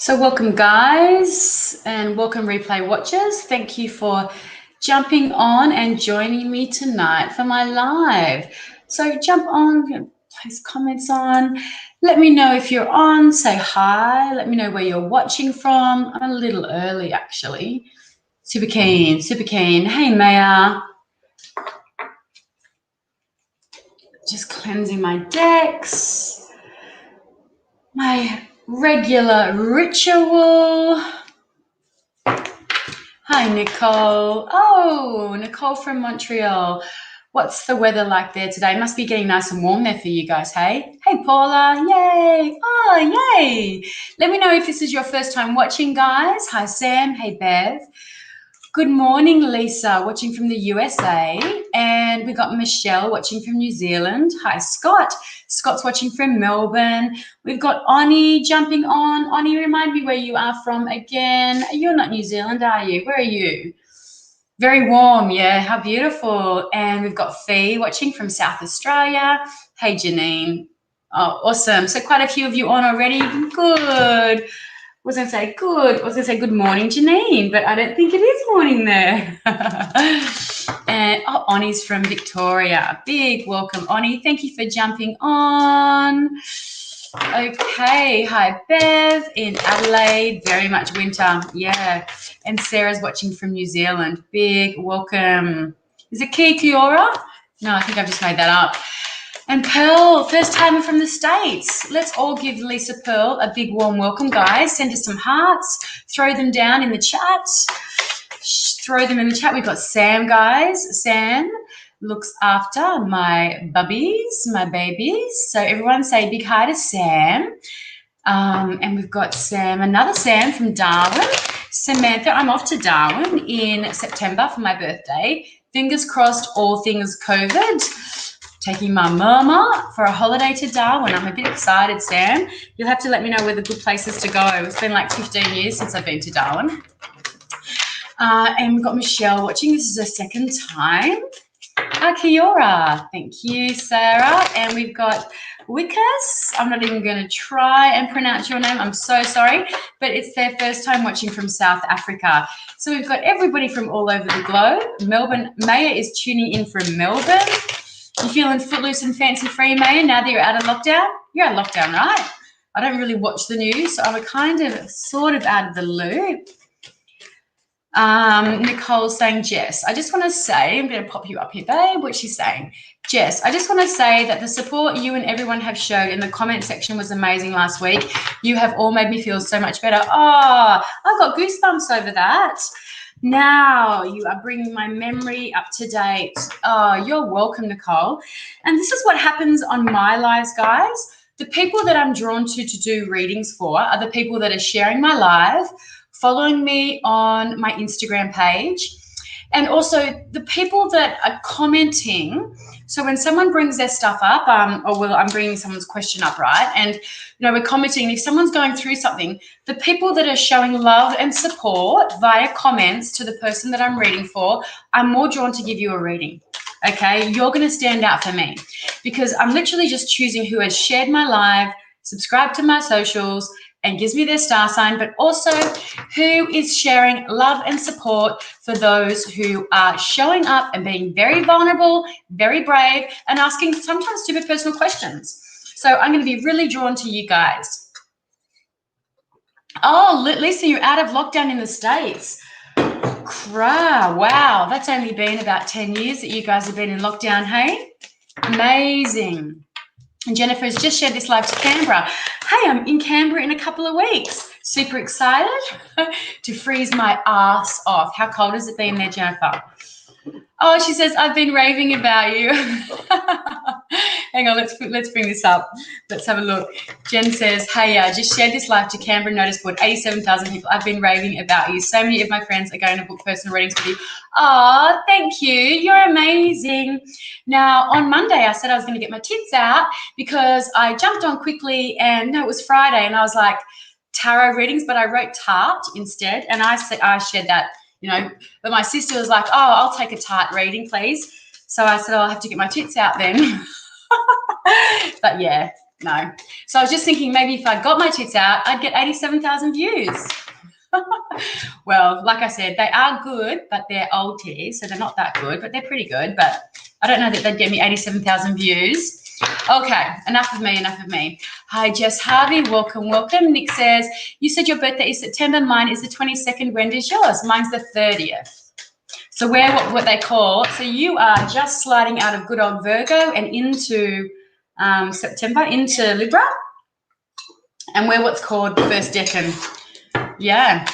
So welcome guys and welcome replay watchers. Thank you for jumping on and joining me tonight for my live. So jump on, place comments on. Let me know if you're on, say hi. Let me know where you're watching from. I'm a little early actually. Super keen, super keen. Hey Maya. Just cleansing my decks. My regular ritual. Hi, Nicole. Oh, Nicole from Montreal. What's the weather like there today? Must be getting nice and warm there for you guys, hey? Hey, Paula. Yay. Oh, yay. Let me know if this is your first time watching, guys. Hi, Sam. Hey, Bev. Good morning, Lisa, watching from the USA. And we got Michelle watching from New Zealand. Hi, Scott. Scott's watching from Melbourne. We've got Oni jumping on. Oni, remind me where you are from again. You're not New Zealand, are you? Where are you? Very warm, yeah. How beautiful. And we've got Fee watching from South Australia. Hey, Janine. Oh, awesome. So quite a few of you on already. Good. I was going to say good. I was going to say good morning, Janine, but I don't think it is morning there. And Oni's from Victoria. Big welcome, Oni. Thank you for jumping on. Okay. Hi, Bev in Adelaide. Very much winter. Yeah. And Sarah's watching from New Zealand. Big welcome. Is it Kia ora? No, I think I've just made that up. And Pearl, first timer from the States. Let's all give Lisa Pearl a big warm welcome, guys. Send us some hearts. Throw them down in the chat. Throw them in the chat. We've got Sam, guys. Sam looks after my bubbies, my babies. So everyone say big hi to Sam. And we've got Sam, another Sam from Darwin. Samantha, I'm off to Darwin in September for my birthday. Fingers crossed, all things COVID. Taking my mama for a holiday to Darwin. I'm a bit excited, Sam. You'll have to let me know where the good places to go. It's been like 15 years since I've been to Darwin. And we've got Michelle watching. This is her second time. Kia ora. Thank you, Sarah. And we've got Wikas. I'm not even going to try and pronounce your name. I'm so sorry. But it's their first time watching from South Africa. So we've got everybody from all over the globe. Melbourne. Maya is tuning in from Melbourne. You feeling footloose and fancy-free, Maya, now that you're out of lockdown? You're out of lockdown, right? I don't really watch the news, so I'm kind of sort of out of the loop. Nicole's saying, Jess, I just want to say, I'm going to pop you up here, babe. What's she saying? Jess, I just want to say that the support you and everyone have showed in the comment section was amazing last week. You have all made me feel so much better. Oh, I've got goosebumps over that. Now you are bringing my memory up to date. Oh, you're welcome, Nicole. And this is what happens on my lives, guys. The people that I'm drawn to do readings for are the people that are sharing my live, following me on my Instagram page, and also the people that are commenting. So when someone brings their stuff up, I'm bringing someone's question up, right? And, we're commenting. If someone's going through something, the people that are showing love and support via comments to the person that I'm reading for, I'm more drawn to give you a reading, okay? You're going to stand out for me because I'm literally just choosing who has shared my live, subscribed to my socials, and gives me their star sign, but also who is sharing love and support for those who are showing up and being very vulnerable, very brave, and asking sometimes stupid personal questions. So I'm going to be really drawn to you guys. Oh, Lisa, you're out of lockdown in the States. Wow, that's only been about 10 years that you guys have been in lockdown, hey? Amazing. And Jennifer's just shared this live to Canberra. Hey, I'm in Canberra in a couple of weeks. Super excited to freeze my ass off. How cold has it been there, Jennifer? Oh, she says, I've been raving about you. Hang on, let's bring this up. Let's have a look. Jen says, hey, just shared this live to Canberra notice board, 87,000 people. I've been raving about you. So many of my friends are going to book personal readings with you. Oh, thank you. You're amazing. Now, on Monday, I said I was going to get my tits out because I jumped on quickly and no, it was Friday and I was like, tarot readings, but I wrote tart instead. And I shared that, but my sister was like, oh, I'll take a tart reading, please. So I said, I'll have to get my tits out then. But yeah, No. So I was just thinking maybe if I got my tits out, I'd get 87,000 views. Well, like I said, they are good, but they're old titties, so they're not that good, but they're pretty good. But I don't know that they'd get me 87,000 views. Okay, enough of me. Hi, Jess Harvey. Welcome. Nick says, you said your birthday is September. Mine is the 22nd. When is yours? Mine's the 30th. So we're what they call, so you are just sliding out of good old Virgo and into September, into Libra. And we're what's called the first decan. Yeah.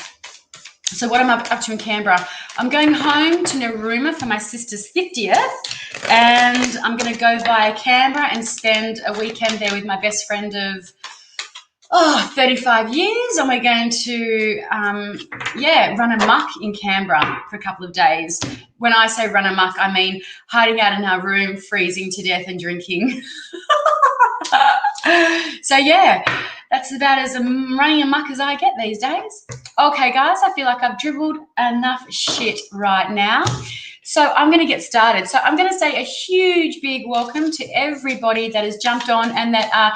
So what am I up to in Canberra? I'm going home to Narooma for my sister's 50th, and I'm going to go via Canberra and spend a weekend there with my best friend of 35 years, and we're going to run amok in Canberra for a couple of days. When I say run amok, I mean hiding out in our room, freezing to death and drinking. So yeah, that's about as running amok as I get these days. Okay, guys, I feel like I've dribbled enough shit right now. So I'm going to get started. So I'm going to say a huge, big welcome to everybody that has jumped on and that are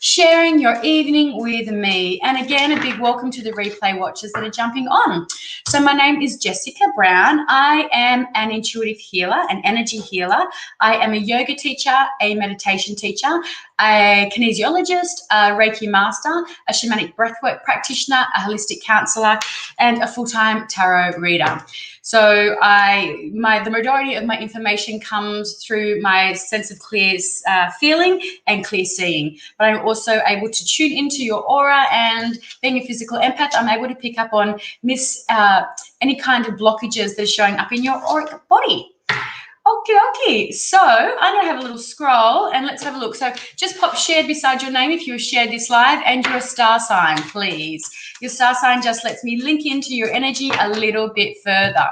sharing your evening with me. And again, a big welcome to the replay watchers that are jumping on. So my name is Jessica Brown. I am an intuitive healer, an energy healer. I am a yoga teacher, a meditation teacher, a kinesiologist, a Reiki master, a shamanic breathwork practitioner, a holistic counselor, and a full-time tarot reader. So the majority of my information comes through my sense of clear feeling and clear seeing. But I'm also able to tune into your aura, and being a physical empath, I'm able to pick up on any kind of blockages that are showing up in your auric body. Okay. So I'm going to have a little scroll and let's have a look. So just pop shared beside your name if you have shared this live, and your star sign, please. Your star sign just lets me link into your energy a little bit further.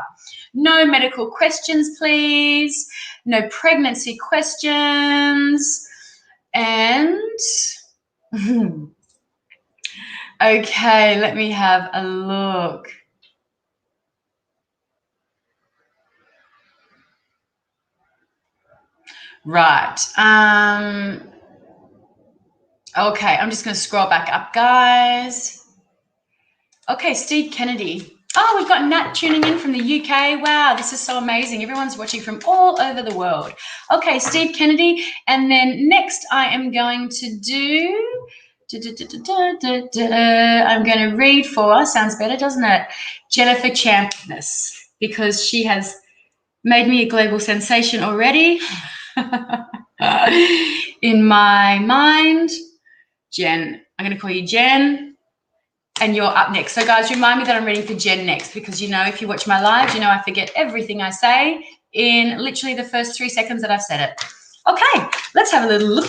No medical questions, please. No pregnancy questions. And okay, let me have a look. Right. Okay, I'm just going to scroll back up, guys. Okay, Steve Kennedy. Oh, we've got Nat tuning in from the UK. Wow, this is so amazing. Everyone's watching from all over the world. Okay, Steve Kennedy. And then next I am going to do... I'm going to read for, sounds better, doesn't it? Jennifer Champness, because she has made me a global sensation already in my mind. Jen, I'm going to call you Jen, and you're up next. So guys, remind me that I'm reading for Jen next, because if you watch my lives, I forget everything I say in literally the first 3 seconds that I've said it. Okay, let's have a little look.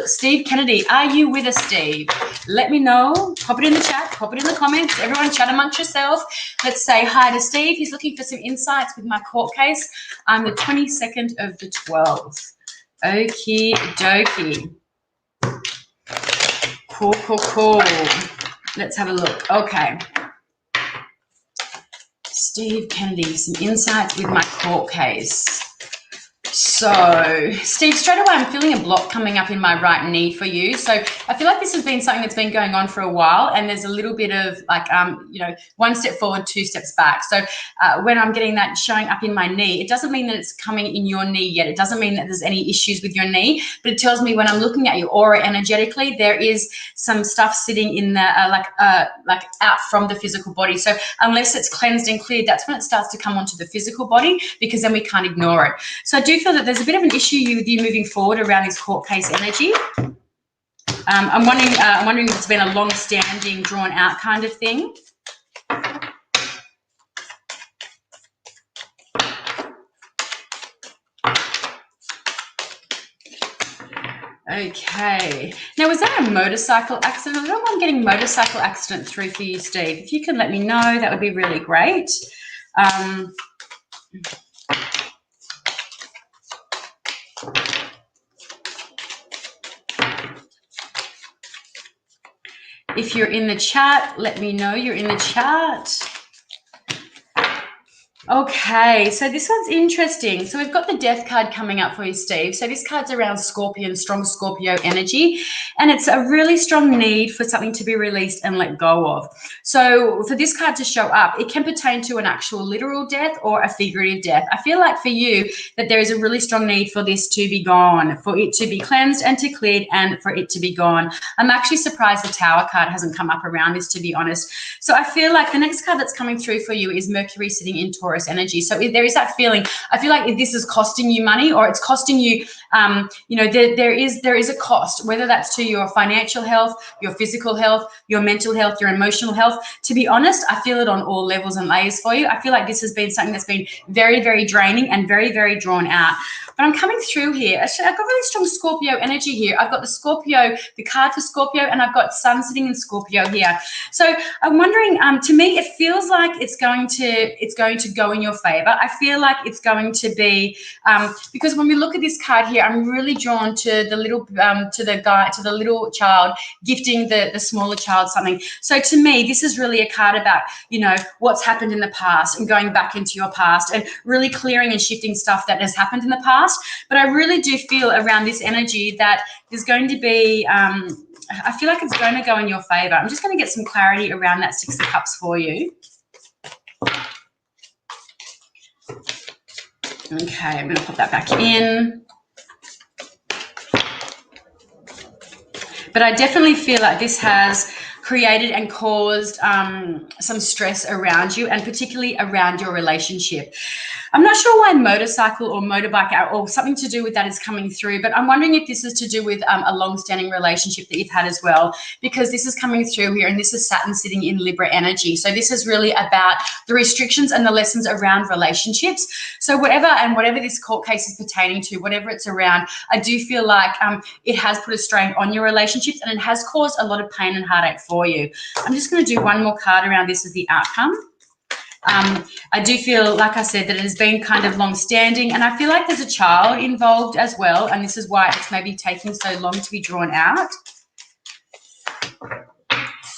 Steve Kennedy, are you with us, Steve? Let me know. Pop it in the chat, pop it in the comments. Everyone chat amongst yourself. Let's say hi to Steve. He's looking for some insights with my court case. I'm the 22nd of the 12th. Okie dokie. Cool. Let's have a look. Okay. Steve Kennedy, some insights with my court case. So, Steve, straight away I'm feeling a block coming up in my right knee for you. So I feel like this has been something that's been going on for a while, and there's a little bit of one step forward, 2 steps back. So when I'm getting that showing up in my knee, it doesn't mean that it's coming in your knee yet. It doesn't mean that there's any issues with your knee, but it tells me when I'm looking at your aura energetically, there is some stuff sitting in the like out from the physical body. So unless it's cleansed and cleared, that's when it starts to come onto the physical body, because then we can't ignore it. So I do feel that there's a bit of an issue with you moving forward around this court case energy. I'm wondering if it's been a long-standing, drawn-out kind of thing. Okay. Now, was that a motorcycle accident? I don't know why I'm getting motorcycle accident through for you, Steve. If you can let me know, that would be really great. If you're in the chat, let me know you're in the chat. Okay, so this one's interesting. So we've got the Death card coming up for you, Steve. So this card's around Scorpion, strong Scorpio energy, and it's a really strong need for something to be released and let go of. So for this card to show up, it can pertain to an actual literal death or a figurative death. I feel like for you that there is a really strong need for this to be gone, for it to be cleansed and to cleared and for it to be gone. I'm actually surprised the Tower card hasn't come up around this, to be honest. So I feel like the next card that's coming through for you is Mercury sitting in Taurus energy. So if there is that feeling, I feel like if this is costing you money or it's costing you, there is a cost, whether that's to your financial health, your physical health, your mental health, your emotional health. To be honest, I feel it on all levels and layers for you. I feel like this has been something that's been very, very draining and very, very drawn out. But I'm coming through here. I've got really strong Scorpio energy here. I've got the Scorpio, the card for Scorpio, and I've got Sun sitting in Scorpio here. So I'm wondering, to me, it feels like it's going to go in your favor. I feel like it's going to be, because when we look at this card here, I'm really drawn to the little, to the little child gifting the smaller child something. So to me, this is really a card about, what's happened in the past and going back into your past and really clearing and shifting stuff that has happened in the past. But I really do feel around this energy that there's going to be, I feel like it's going to go in your favor. I'm just going to get some clarity around that Six of Cups for you. Okay, I'm going to pop that back in. But I definitely feel like this has created and caused some stress around you, and particularly around your relationship. I'm not sure why motorcycle or motorbike or something to do with that is coming through, but I'm wondering if this is to do with a long-standing relationship that you've had as well, because this is coming through here, and this is Saturn sitting in Libra energy. So this is really about the restrictions and the lessons around relationships. So whatever this court case is pertaining to, whatever it's around, I do feel like it has put a strain on your relationships, and it has caused a lot of pain and heartache for you. I'm just going to do one more card around this as the outcome. I do feel, like I said, that it has been kind of long-standing, and I feel like there's a child involved as well, and this is why it's maybe taking so long to be drawn out.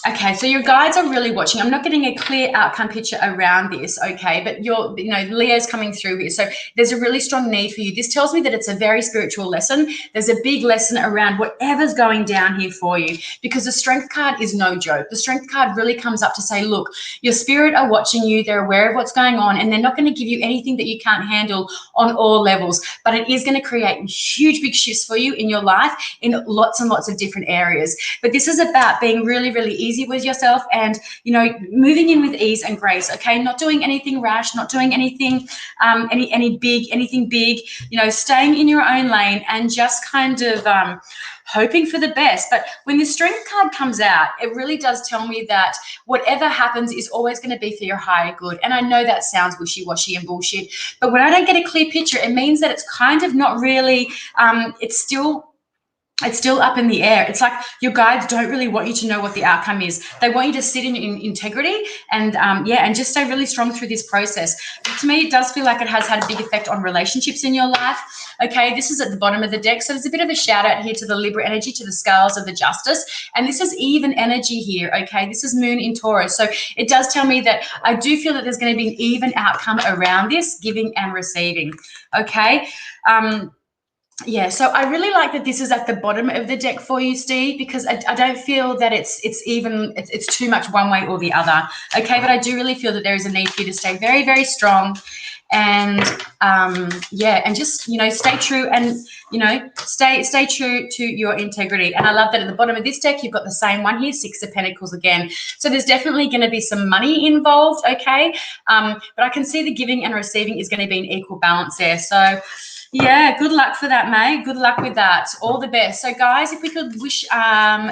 Okay, so your guides are really watching. I'm not getting a clear outcome picture around this, okay, but Leo's coming through here. So there's a really strong need for you. This tells me that it's a very spiritual lesson. There's a big lesson around whatever's going down here for you, because the Strength card is no joke. The Strength card really comes up to say, look, your spirit are watching you. They're aware of what's going on, and they're not going to give you anything that you can't handle on all levels, but it is going to create huge, big shifts for you in your life in lots and lots of different areas. But this is about being really, really easy with yourself and, moving in with ease and grace, okay? Not doing anything rash, not doing anything, anything big, staying in your own lane and just kind of hoping for the best. But when the Strength card comes out, it really does tell me that whatever happens is always going to be for your higher good. And I know that sounds wishy-washy and bullshit, but when I don't get a clear picture, it means that it's kind of not really, it's still up in the air. It's like your guides don't really want you to know what the outcome is. They want you to sit in integrity and and just stay really strong through this process. But to me, it does feel like it has had a big effect on relationships in your life. Okay, this is at the bottom of the deck. So there's a bit of a shout out here to the Libra energy, to the scales of the Justice. And this is even energy here, okay? This is Moon in Taurus. So it does tell me that I do feel that there's going to be an even outcome around this, giving and receiving, okay? So I really like that this is at the bottom of the deck for you, Steve, because I don't feel that it's too much one way or the other, okay? But I do really feel that there is a need for you to stay very, very strong and, and just, stay true and, stay true to your integrity. And I love that at the bottom of this deck, you've got the same one here, Six of Pentacles again. So there's definitely going to be some money involved, okay? But I can see the giving and receiving is going to be an equal balance there. So, yeah, good luck for that, May. Good luck with that. All the best. So, guys, if we could wish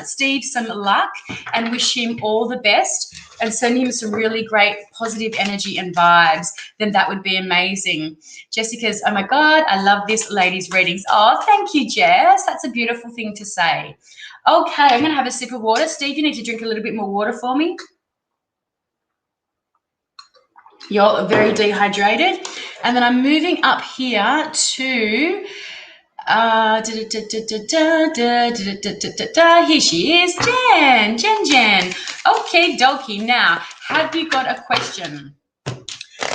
Steve some luck and wish him all the best and send him some really great positive energy and vibes, then that would be amazing. Jessica's, oh, my God, I love this ladies' readings. Oh, thank you, Jess. That's a beautiful thing to say. Okay, I'm going to have a sip of water. Steve, you need to drink a little bit more water for me. You're very dehydrated. And then I'm moving up here to, here she is, Jen. Okay, dokie. Now, have you got a question?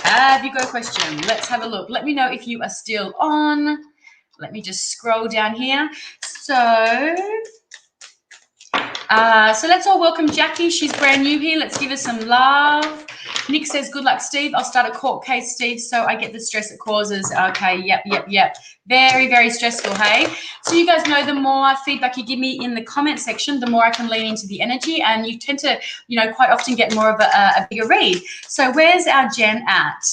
Have you got a question? Let's have a look. Let me know if you are still on. Let me just scroll down here. So let's all welcome Jackie. She's brand new here. Let's give her some love. Nick says, good luck, Steve. I'll start a court case, Steve, so I get the stress it causes. Okay, yep. Very, very stressful, hey? So you guys know the more feedback you give me in the comment section, the more I can lean into the energy, and you tend to, quite often get more of a bigger read. So where's our Jen at?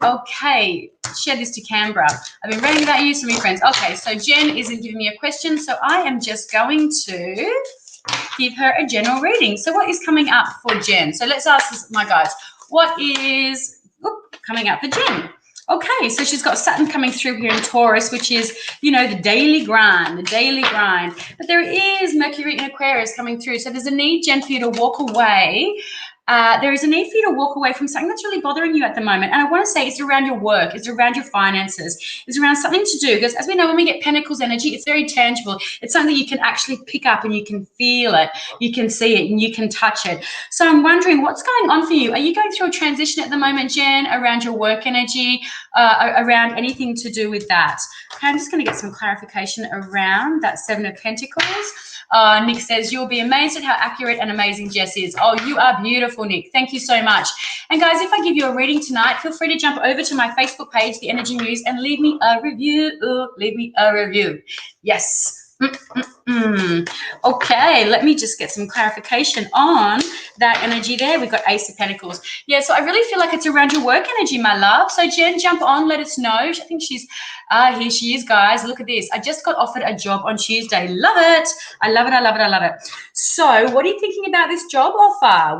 Okay, share this to Canberra. I've been reading about you, some of your friends. Okay, so Jen isn't giving me a question, so I am just going to give her a general reading. So what is coming up for Jen? So let's ask this, my guys. What is coming up for Jen? Okay, so she's got Saturn coming through here in Taurus, which is, the daily grind, But there is Mercury in Aquarius coming through. So there's a need, Jen, for you to walk away. There is a need for you to walk away from something that's really bothering you at the moment. And I want to say it's around your work, it's around your finances, it's around something to do. Because as we know, when we get Pentacles energy, it's very tangible. It's something that you can actually pick up and you can feel it, you can see it, and you can touch it. So I'm wondering what's going on for you. Are you going through a transition at the moment, Jen, around your work energy, around anything to do with that? Okay, I'm just going to get some clarification around that Seven of Pentacles. Nick says, you'll be amazed at how accurate and amazing Jess is. Oh, you are beautiful, Nick. Thank you so much. And guys, if I give you a reading tonight, feel free to jump over to my Facebook page, The Energy Muse, and leave me a review. Yes. Okay, let me just get some clarification on that energy there. We've got Ace of Pentacles. Yeah, so I really feel like it's around your work energy, my love. So Jen, jump on, let us know. I think she's here she is, guys. Look at this. I just got offered a job on Tuesday. Love it. I love it. So what are you thinking about this job offer?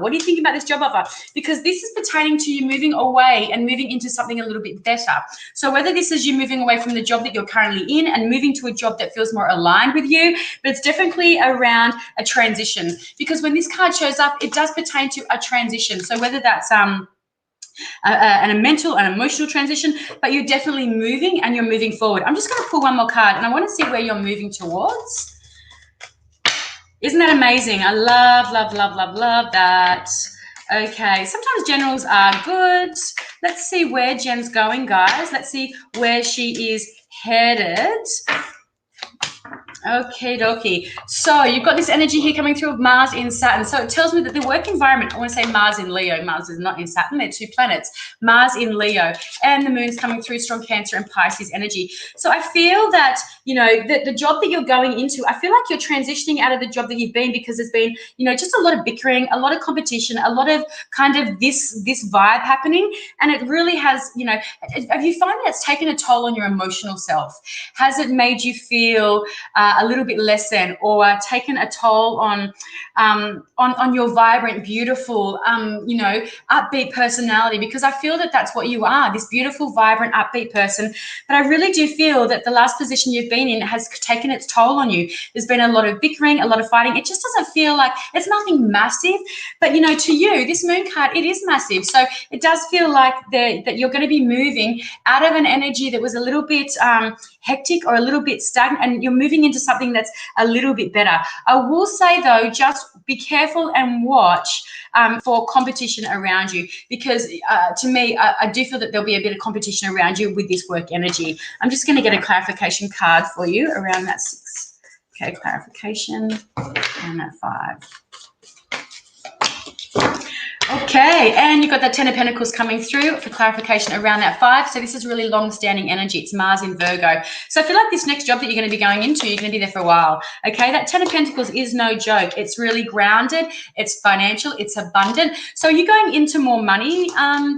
Because this is pertaining to you moving away and moving into something a little bit better. So whether this is you moving away from the job that you're currently in and moving to a job that feels more aligned with you, but it's definitely around a transition. Because when this card shows up, it does pertain to a transition. So whether that's a mental and emotional transition, but you're definitely moving and you're moving forward. I'm just going to pull one more card, and I want to see where you're moving towards. Isn't that amazing? I love that. Okay, sometimes generals are good. Let's see where Jen's going, guys. Let's see where she is headed. Okay, dokie. So you've got this energy here coming through of Mars in Saturn. So it tells me that the work environment, I want to say Mars in Leo. Mars is not in Saturn. They're two planets. Mars in Leo. And the moon's coming through strong Cancer and Pisces energy. So I feel that, the job that you're going into, I feel like you're transitioning out of the job that you've been, because there's been, just a lot of bickering, a lot of competition, a lot of kind of this vibe happening. And it really has, have you found that it's taken a toll on your emotional self? Has it made you feel a little bit less than, or taken a toll on your vibrant, beautiful, upbeat personality? Because I feel that that's what you are, this beautiful, vibrant, upbeat person. But I really do feel that the last position you've been in has taken its toll on you. There's been a lot of bickering, a lot of fighting. It just doesn't feel like, it's nothing massive, but to you, this moon card, it is massive. So it does feel like that you're going to be moving out of an energy that was a little bit hectic or a little bit stagnant, and you're moving into something that's a little bit better. I will say though, just be careful and watch for competition around you, because to me, I do feel that there'll be a bit of competition around you with this work energy. I'm just going to get a clarification card for you around that 6. Okay, clarification and that 5. Okay, and you've got that 10 of Pentacles coming through for clarification around that 5. So this is really long-standing energy. It's Mars in Virgo. So I feel like this next job that you're going to be going into, you're going to be there for a while. Okay, that 10 of Pentacles is no joke. It's really grounded. It's financial. It's abundant. So are you going into more money,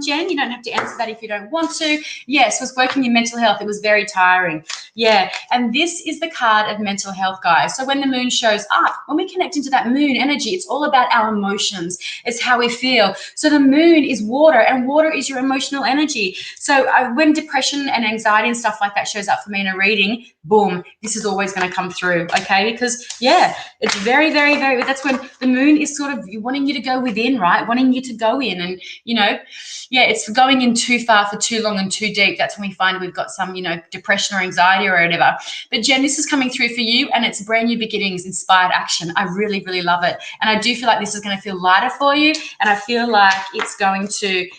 Jen? You don't have to answer that if you don't want to. Yes, was working in mental health. It was very tiring. Yeah, and this is the card of mental health, guys. So when the moon shows up, when we connect into that moon energy, it's all about our emotions. It's how we feel. So the moon is water, and water is your emotional energy. So when depression and anxiety and stuff like that shows up for me in a reading, boom, this is always going to come through, okay? Because, yeah, it's very, very, very, that's when the moon is sort of wanting you to go within, right? Wanting you to go in and, it's going in too far for too long and too deep. That's when we find we've got some, depression or anxiety or whatever. But, Jen, this is coming through for you, and it's brand new beginnings, inspired action. I really, really love it. And I do feel like this is going to feel lighter for you, and I feel feel like it's going to,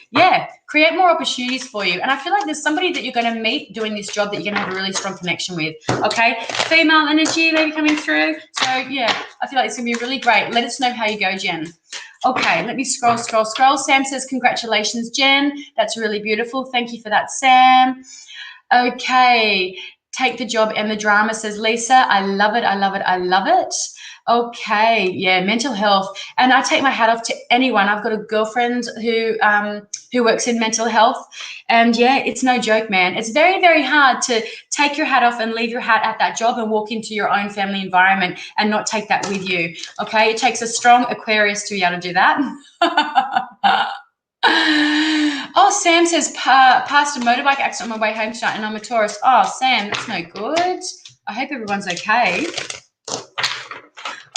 create more opportunities for you. And I feel like there's somebody that you're going to meet doing this job that you're going to have a really strong connection with, okay? Female energy maybe coming through. So, yeah, I feel like it's going to be really great. Let us know how you go, Jen. Okay, let me scroll. Sam says, congratulations, Jen. That's really beautiful. Thank you for that, Sam. Okay, take the job and the drama, says Lisa. I love it. Okay, yeah, mental health. And I take my hat off to anyone. I've got a girlfriend who works in mental health. And, yeah, it's no joke, man. It's very, very hard to take your hat off and leave your hat at that job and walk into your own family environment and not take that with you, okay? It takes a strong Aquarius to be able to do that. Oh, Sam says, past a motorbike accident on my way home tonight and I'm a Taurus. Oh, Sam, that's no good. I hope everyone's okay.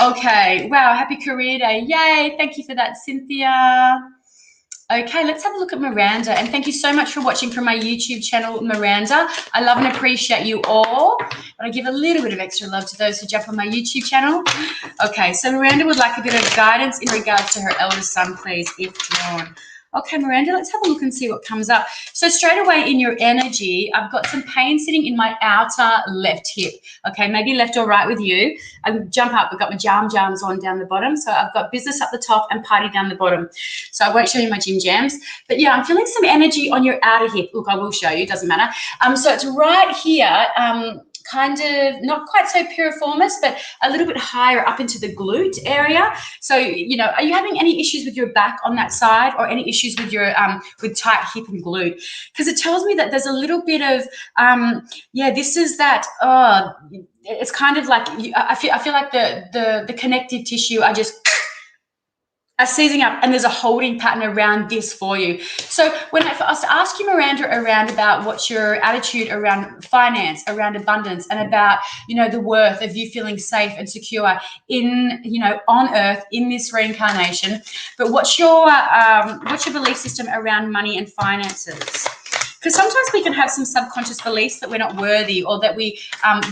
Okay, wow, happy career day. Yay, thank you for that, Cynthia. Okay, let's have a look at Miranda. And thank you so much for watching from my YouTube channel, Miranda. I love and appreciate you all. But I give a little bit of extra love to those who jump on my YouTube channel. Okay, so Miranda would like a bit of guidance in regards to her eldest son, please, if drawn. Okay, Miranda, let's have a look and see what comes up. So straight away in your energy, I've got some pain sitting in my outer left hip. Okay, maybe left or right with you. I jump up, I've got my jams on down the bottom. So I've got business up the top and party down the bottom. So I won't show you my gym jams. But yeah, I'm feeling some energy on your outer hip. Look, I will show you, doesn't matter. So it's right here, kind of not quite so piriformis, but a little bit higher up into the glute area. So, you know, are you having any issues with your back on that side or any issues with your with tight hip and glute? Because it tells me that there's a little bit of, this is that, it's kind of like, I feel like the connective tissue are seizing up and there's a holding pattern around this for you. So when I was to ask you, Miranda, around about what's your attitude around finance, around abundance, and about, you know, the worth of you feeling safe and secure in, you know, on earth in this reincarnation, but what's your belief system around money and finances? Because sometimes we can have some subconscious beliefs that we're not worthy or that we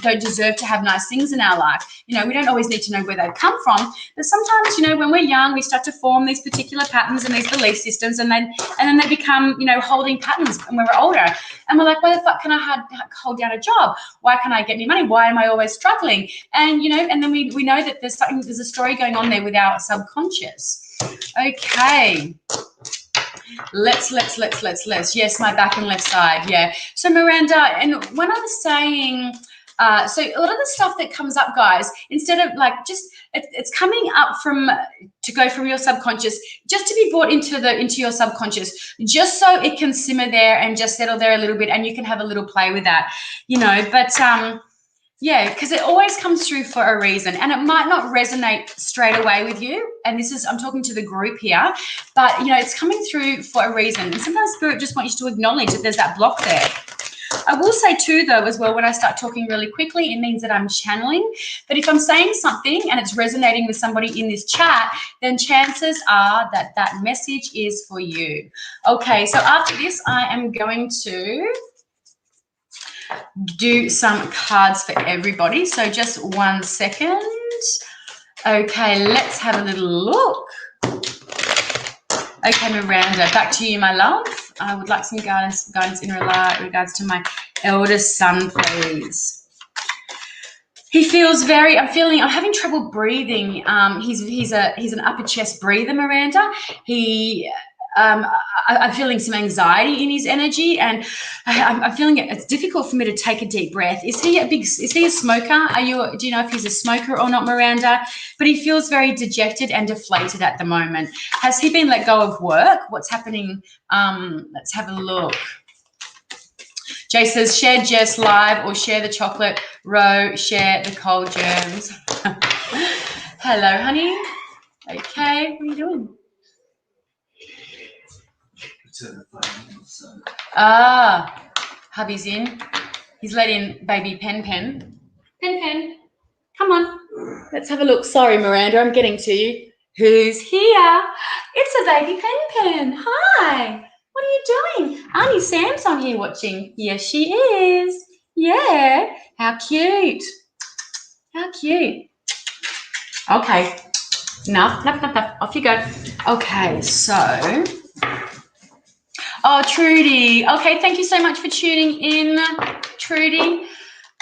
don't deserve to have nice things in our life. You know, we don't always need to know where they've come from. But sometimes, you know, when we're young, we start to form these particular patterns and these belief systems, and then they become, you know, holding patterns when we're older. And we're like, why the fuck can I hold down a job? Why can't I get any money? Why am I always struggling? And, you know, and then we know that there's a story going on there with our subconscious. Okay. Let's. Yes, my back and left side. Yeah. So Miranda, and when I was saying, so a lot of the stuff that comes up, guys, instead of like just it's coming up to go from your subconscious, just to be brought into your subconscious, just so it can simmer there and just settle there a little bit, and you can have a little play with that, you know. But yeah, because it always comes through for a reason, and it might not resonate straight away with you. And I'm talking to the group here, but you know, it's coming through for a reason. And sometimes Spirit just wants you to acknowledge that there's that block there. I will say too, though, as well, when I start talking really quickly, it means that I'm channeling. But if I'm saying something and it's resonating with somebody in this chat, then chances are that that message is for you. Okay, so after this, I am going to do some cards for everybody. So just 1 second. Okay, let's have a little look. Okay, Miranda, back to you, my love. I would like some guidance in regards to my eldest son, please. He feels I'm having trouble breathing. He's an upper chest breather, Miranda. I'm feeling some anxiety in his energy, and I'm feeling it's difficult for me to take a deep breath. Is he a smoker? Do you know if he's a smoker or not, Miranda? But he feels very dejected and deflated at the moment. Has he been let go of work? What's happening? Let's have a look. Jay says, share Jess live or share the chocolate. Ro, share the cold germs. Hello, honey. Okay, what are you doing? Hubby's in. He's letting baby Pen. Pen, come on. Let's have a look. Sorry, Miranda, I'm getting to you. Who's here? It's a baby Pen. Hi. What are you doing? Auntie Sam's on here watching. Yes, she is. Yeah. How cute. How cute. Okay. Enough. Off you go. Okay, so. Oh, Trudy. Okay, thank you so much for tuning in, Trudy.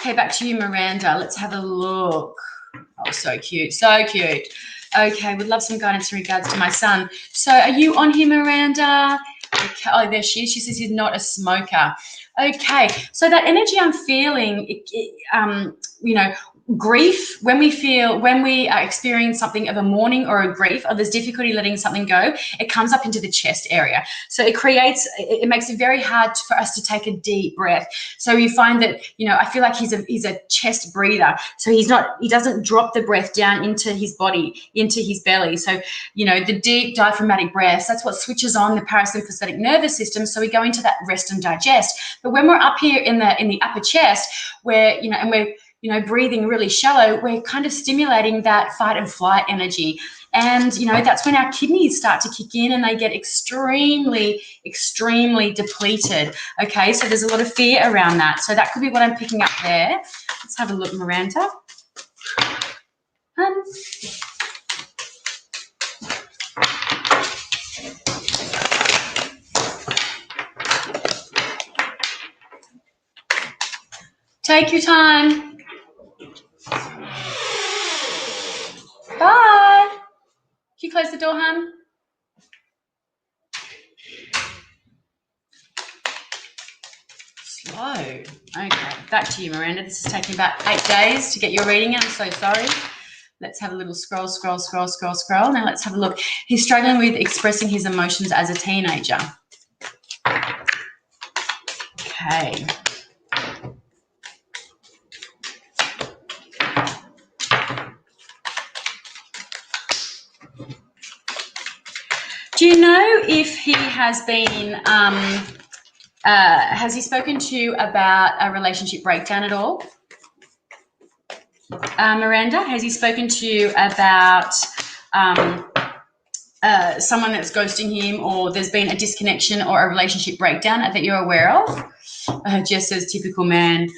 Okay, back to you, Miranda. Let's have a look. Oh, so cute. So cute. Okay, would love some guidance in regards to my son. So are you on here, Miranda? Okay. Oh, there she is. She says he's not a smoker. Okay, so that energy I'm feeling, you know, grief, when we are experiencing something of a mourning or a grief, or there's difficulty letting something go, it comes up into the chest area. So it makes it very hard for us to take a deep breath. So you find that, I feel like he's a chest breather. So he doesn't drop the breath down into his body, into his belly. So, the deep diaphragmatic breaths, that's what switches on the parasympathetic nervous system. So we go into that rest and digest. But when we're up here in the upper chest, where, and we're, breathing really shallow, we're kind of stimulating that fight and flight energy. And, that's when our kidneys start to kick in and they get extremely, extremely depleted. Okay, so there's a lot of fear around that. So that could be what I'm picking up there. Let's have a look, Miranda. Take your time. Bye. Can you close the door, hon? Slow. Okay, back to you, Miranda. This is taking about 8 days to get your reading. I'm so sorry. Let's have a little scroll. Now let's have a look. He's struggling with expressing his emotions as a teenager. Okay. Do you know if he has been, has he spoken to you about a relationship breakdown at all? Miranda, has he spoken to you about someone that's ghosting him, or there's been a disconnection or a relationship breakdown that you're aware of? Jess says, typical man.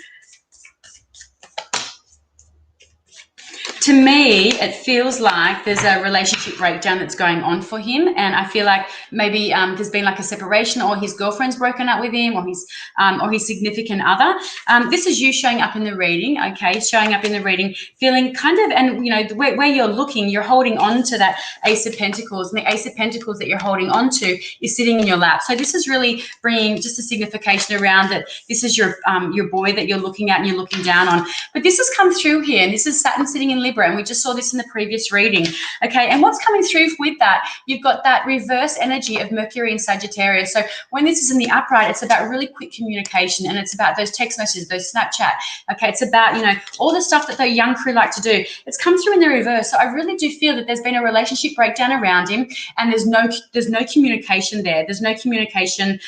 To me, it feels like there's a relationship breakdown that's going on for him, and I feel like maybe there's been like a separation, or his girlfriend's broken up with him, or his significant other. This is you showing up in the reading, okay? Showing up in the reading, feeling kind of, and where you're looking, you're holding on to that Ace of Pentacles, and the Ace of Pentacles that you're holding on to is sitting in your lap. So this is really bringing just a signification around that this is your boy that you're looking at and you're looking down on. But this has come through here, and this is Saturn sitting in Libra, and we just saw this in the previous reading. Okay, and what's coming through with that? You've got that reverse energy of Mercury and Sagittarius. So when this is in the upright, it's about really quick communication, and it's about those text messages, those Snapchat. Okay, it's about, all the stuff that the young crew like to do. It's come through in the reverse. So I really do feel that there's been a relationship breakdown around him, and there's no communication there. There's no communication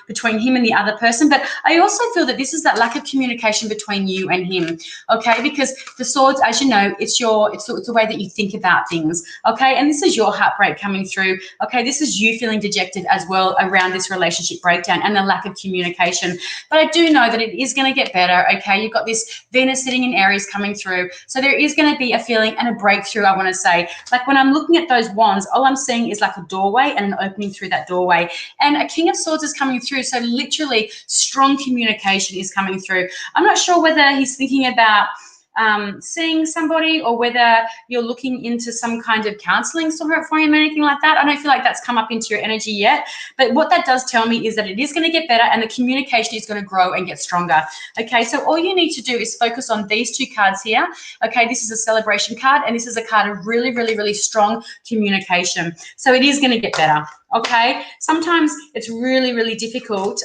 between him and the other person. But I also feel that this is that lack of communication between you and him. Okay, because the swords, as you know, it's the way that you think about things. Okay, and this is your heartbreak coming through. Okay, this is you feeling dejected as well around this relationship breakdown and the lack of communication. But I do know that it is going to get better. Okay, you've got this Venus sitting in Aries coming through, so there is going to be a feeling and a breakthrough. I want to say, like when I'm looking at those wands, all I'm seeing is like a doorway and an opening through that doorway, and a King of Swords is coming through. So literally, strong communication is coming through. I'm not sure whether he's thinking about seeing somebody, or whether you're looking into some kind of counseling for him or anything like that. I don't feel like that's come up into your energy yet, but what that does tell me is that it is going to get better, and the communication is going to grow and get stronger. Okay, so all you need to do is focus on these two cards here. Okay, this is a celebration card, and this is a card of really, really, really strong communication. So it is going to get better. Okay, sometimes it's really, really difficult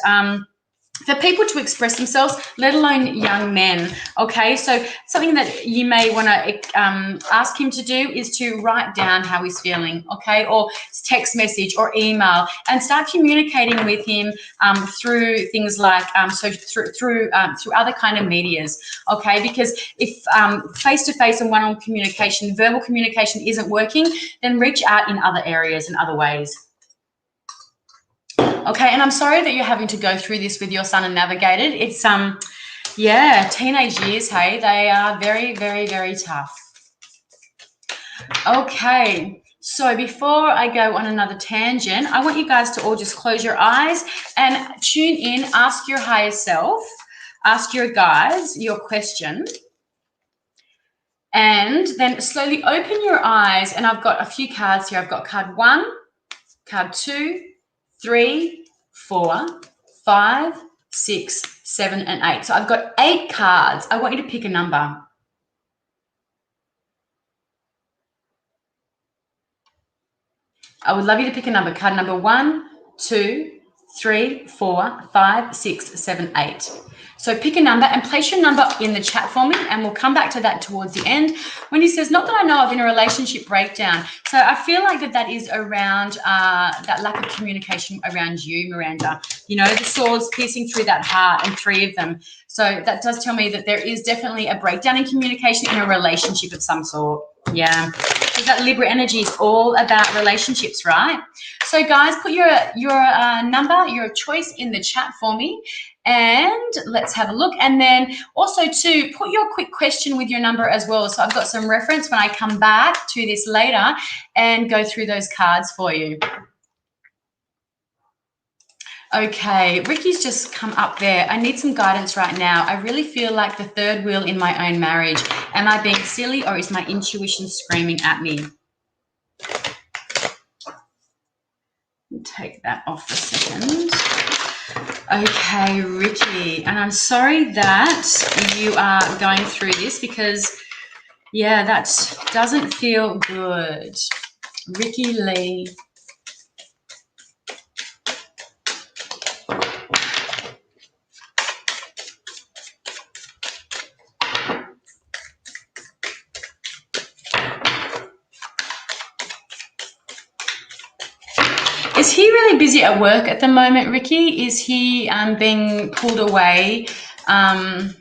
for people to express themselves, let alone young men. Okay, so something that you may want to ask him to do is to write down how he's feeling, okay, or text message or email, and start communicating with him through things like through other kind of medias, okay, because if face-to-face and one-on-one communication, verbal communication isn't working, then reach out in other areas and other ways. Okay, and I'm sorry that you're having to go through this with your son and navigate it. It's, teenage years, hey, they are very, very, very tough. Okay, so before I go on another tangent, I want you guys to all just close your eyes and tune in, ask your higher self, ask your guides your question, and then slowly open your eyes. And I've got a few cards here. I've got card 1, card 2, 3, 4, 5, 6, 7, and 8. So I've got 8 cards. I want you to pick a number. I would love you to pick a number. Card number 1, 2, 3, 4, 5, 6, 7, 8. So pick a number and place your number in the chat for me, and we'll come back to that towards the end. When he says, not that I know of in a relationship breakdown. So I feel like that is around that lack of communication around you, Miranda. You know, the swords piercing through that heart, and 3 of them. So that does tell me that there is definitely a breakdown in communication in a relationship of some sort. Yeah, because that Libra energy is all about relationships, right? So guys, put your number, your choice in the chat for me, and let's have a look. And then also to put your quick question with your number as well. So I've got some reference when I come back to this later and go through those cards for you. Okay, Ricky's just come up there. I need some guidance right now. I really feel like the third wheel in my own marriage. Am I being silly, or is my intuition screaming at me? Take that off a second. Okay, Ricky, and I'm sorry that you are going through this, because, yeah, that doesn't feel good. Ricky Lee. Is he really busy at work at the moment, Ricky? Is he being pulled away? Ashley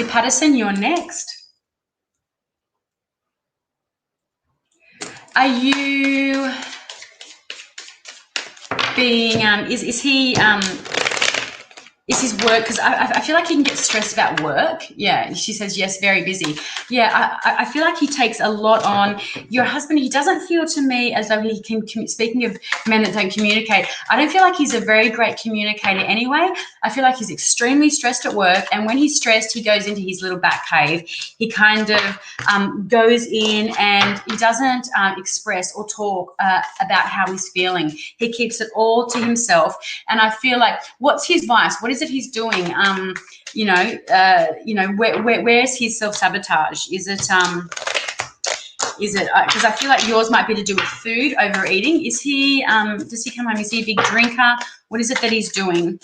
Patterson, you're next. Are you being, is he, is his work, because I feel like he can get stressed about work. Yeah, she says yes, very busy. Yeah, I feel like he takes a lot on. Your husband, he doesn't feel to me as though he can, speaking of men that don't communicate, I don't feel like he's a very great communicator anyway. I feel like he's extremely stressed at work, and when he's stressed, he goes into his little back cave. He kind of goes in, and he doesn't express or talk about how he's feeling. He keeps it all to himself, and I feel like, what's his vice? What is it he's doing? Where's his self-sabotage? Is it because I feel like yours might be to do with food, overeating? Is he does he come home, is he a big drinker? What is it that he's doing?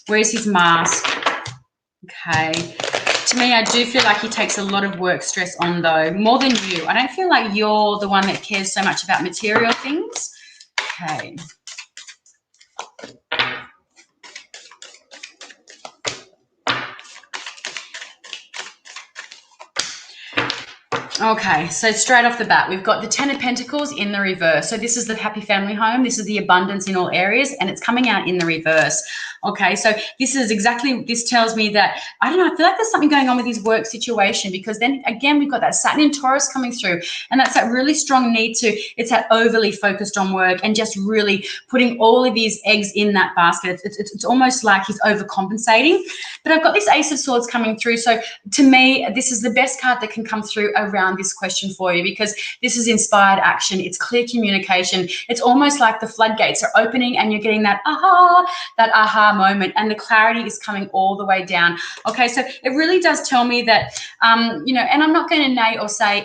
Where's his mask? Okay, to me, I do feel like he takes a lot of work stress on, though, more than you. I don't feel like you're the one that cares so much about material things. Okay. Okay, so straight off the bat, we've got the 10 of Pentacles in the reverse. So this is the happy family home. This is the abundance in all areas, and it's coming out in the reverse. Okay, so this tells me that, I don't know, I feel like there's something going on with his work situation, because then again, we've got that Saturn in Taurus coming through, and that's that really strong need to, it's that overly focused on work and just really putting all of these eggs in that basket. It's almost like he's overcompensating. But I've got this Ace of Swords coming through. So to me, this is the best card that can come through around this question for you, because this is inspired action. It's clear communication. It's almost like the floodgates are opening, and you're getting that aha moment, and the clarity is coming all the way down. Okay, so it really does tell me that, and I'm not going to nay or say,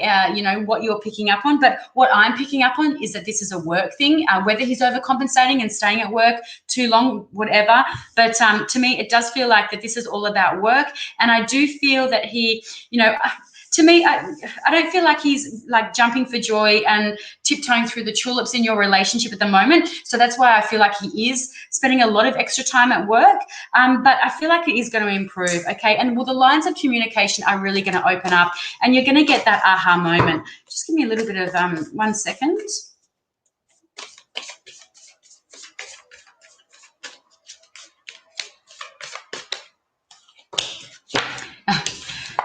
what you're picking up on, but what I'm picking up on is that this is a work thing, whether he's overcompensating and staying at work too long, whatever. But to me, it does feel like that this is all about work. And I do feel that he, to me, I don't feel like he's like jumping for joy and tiptoeing through the tulips in your relationship at the moment. So that's why I feel like he is spending a lot of extra time at work. But I feel like it is going to improve. Okay. And the lines of communication are really going to open up, and you're going to get that aha moment. Just give me a little bit of 1 second.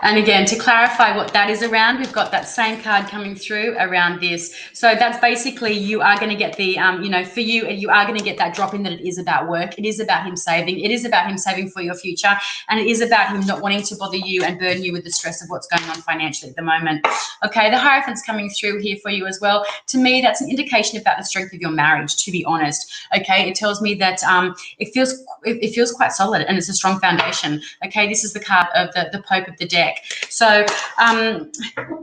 And again, to clarify what that is around, we've got that same card coming through around this. So that's basically you are going to get the, for you, you are going to get that drop in that it is about work. It is about him saving. It is about him saving for your future. And it is about him not wanting to bother you and burden you with the stress of what's going on financially at the moment. Okay, the Hierophant's coming through here for you as well. To me, that's an indication about the strength of your marriage, to be honest. Okay, it tells me that it feels quite solid and it's a strong foundation. Okay, this is the card of the Pope of the deck. So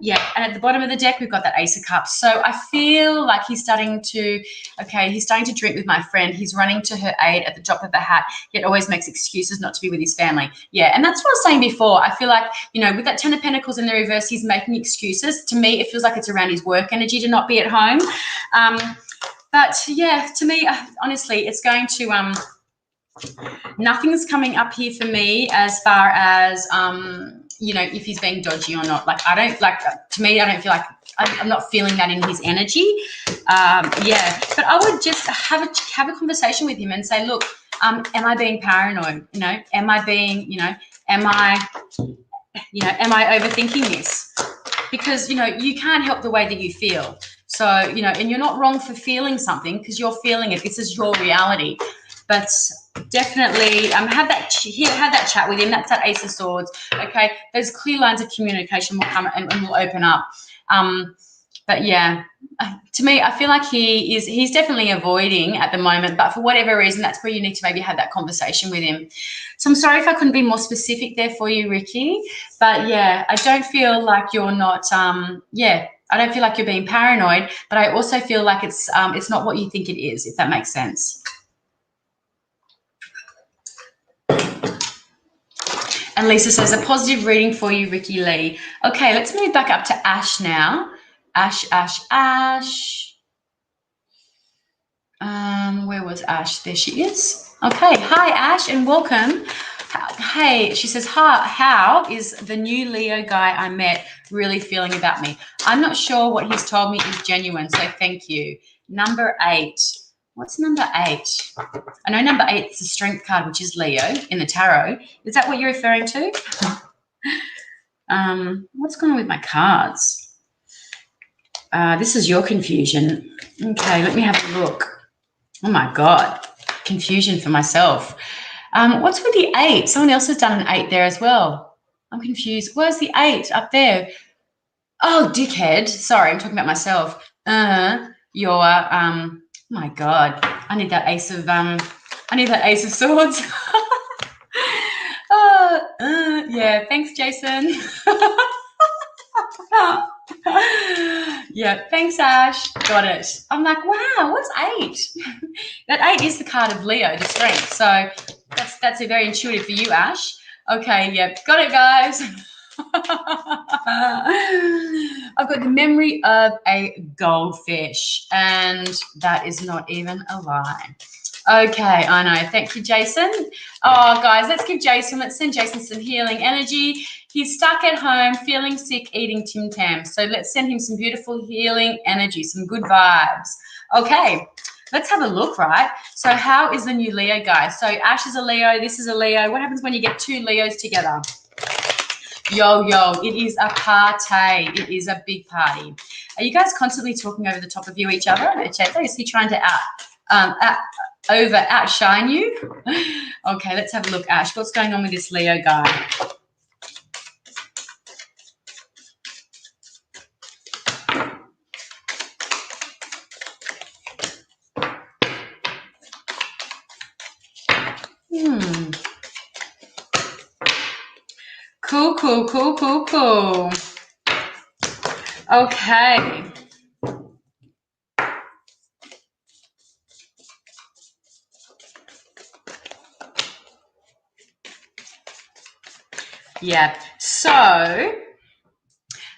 yeah, and at the bottom of the deck we've got that Ace of Cups. So I feel like he's starting to drink with my friend. He's running to her aid at the drop of a hat, yet always makes excuses not to be with his family. Yeah, and that's what I was saying before. I feel like, with that Ten of Pentacles in the reverse, he's making excuses. To me, it feels like it's around his work energy to not be at home. But yeah, to me, honestly, it's going to nothing's coming up here for me as far as if he's being dodgy or not. Like, I don't feel like I'm not feeling that in his energy. But I would just have a conversation with him and say, look, am I being paranoid? Am I being, am I overthinking this? Because, you can't help the way that you feel. So, and you're not wrong for feeling something because you're feeling it. This is your reality. But definitely have that chat with him. That's that Ace of Swords. Okay, those clear lines of communication will come and will open up. But yeah, to me, I feel like he's definitely avoiding at the moment, but for whatever reason, that's where you need to maybe have that conversation with him. So I'm sorry if I couldn't be more specific there for you, Ricky, but yeah, I don't feel like you're not, I don't feel like you're being paranoid, but I also feel like it's not what you think it is, if that makes sense. And Lisa says, a positive reading for you, Ricky Lee. Okay, let's move back up to Ash now. Ash. Where was Ash? There she is. Okay, hi, Ash, and welcome. Hey, she says, how is the new Leo guy I met really feeling about me? I'm not sure what he's told me is genuine, so thank you. Number 8. What's number 8? I know number 8 is the Strength card, which is Leo in the tarot. Is that what you're referring to? What's going on with my cards? This is your confusion. Okay, let me have a look. Oh, my God. Confusion for myself. What's with the 8? Someone else has done an 8 there as well. I'm confused. Where's the 8 up there? Oh, dickhead. Sorry, I'm talking about myself. My God, I need that Ace of Swords. Yeah, thanks, Jason. Yeah, thanks, Ash. Got it. I'm like, wow, what's 8? That 8 is the card of Leo, the Strength. So that's a very intuitive for you, Ash. Okay, yeah, got it, guys. I've got the memory of a goldfish, and that is not even a lie. Okay, I know. Thank you, Jason. Oh, guys, let's send Jason some healing energy. He's stuck at home, feeling sick, eating Tim Tams. So let's send him some beautiful healing energy, some good vibes. Okay, let's have a look, right? So how is the new Leo guy? So Ash is a Leo, this is a Leo. What happens when you get 2 Leos together? Yo, it is a party. It is a big party. Are you guys constantly talking over the top of each other? Is he trying to outshine you? Okay, let's have a look, Ash. What's going on with this Leo guy? Cool. Okay. Yeah. So,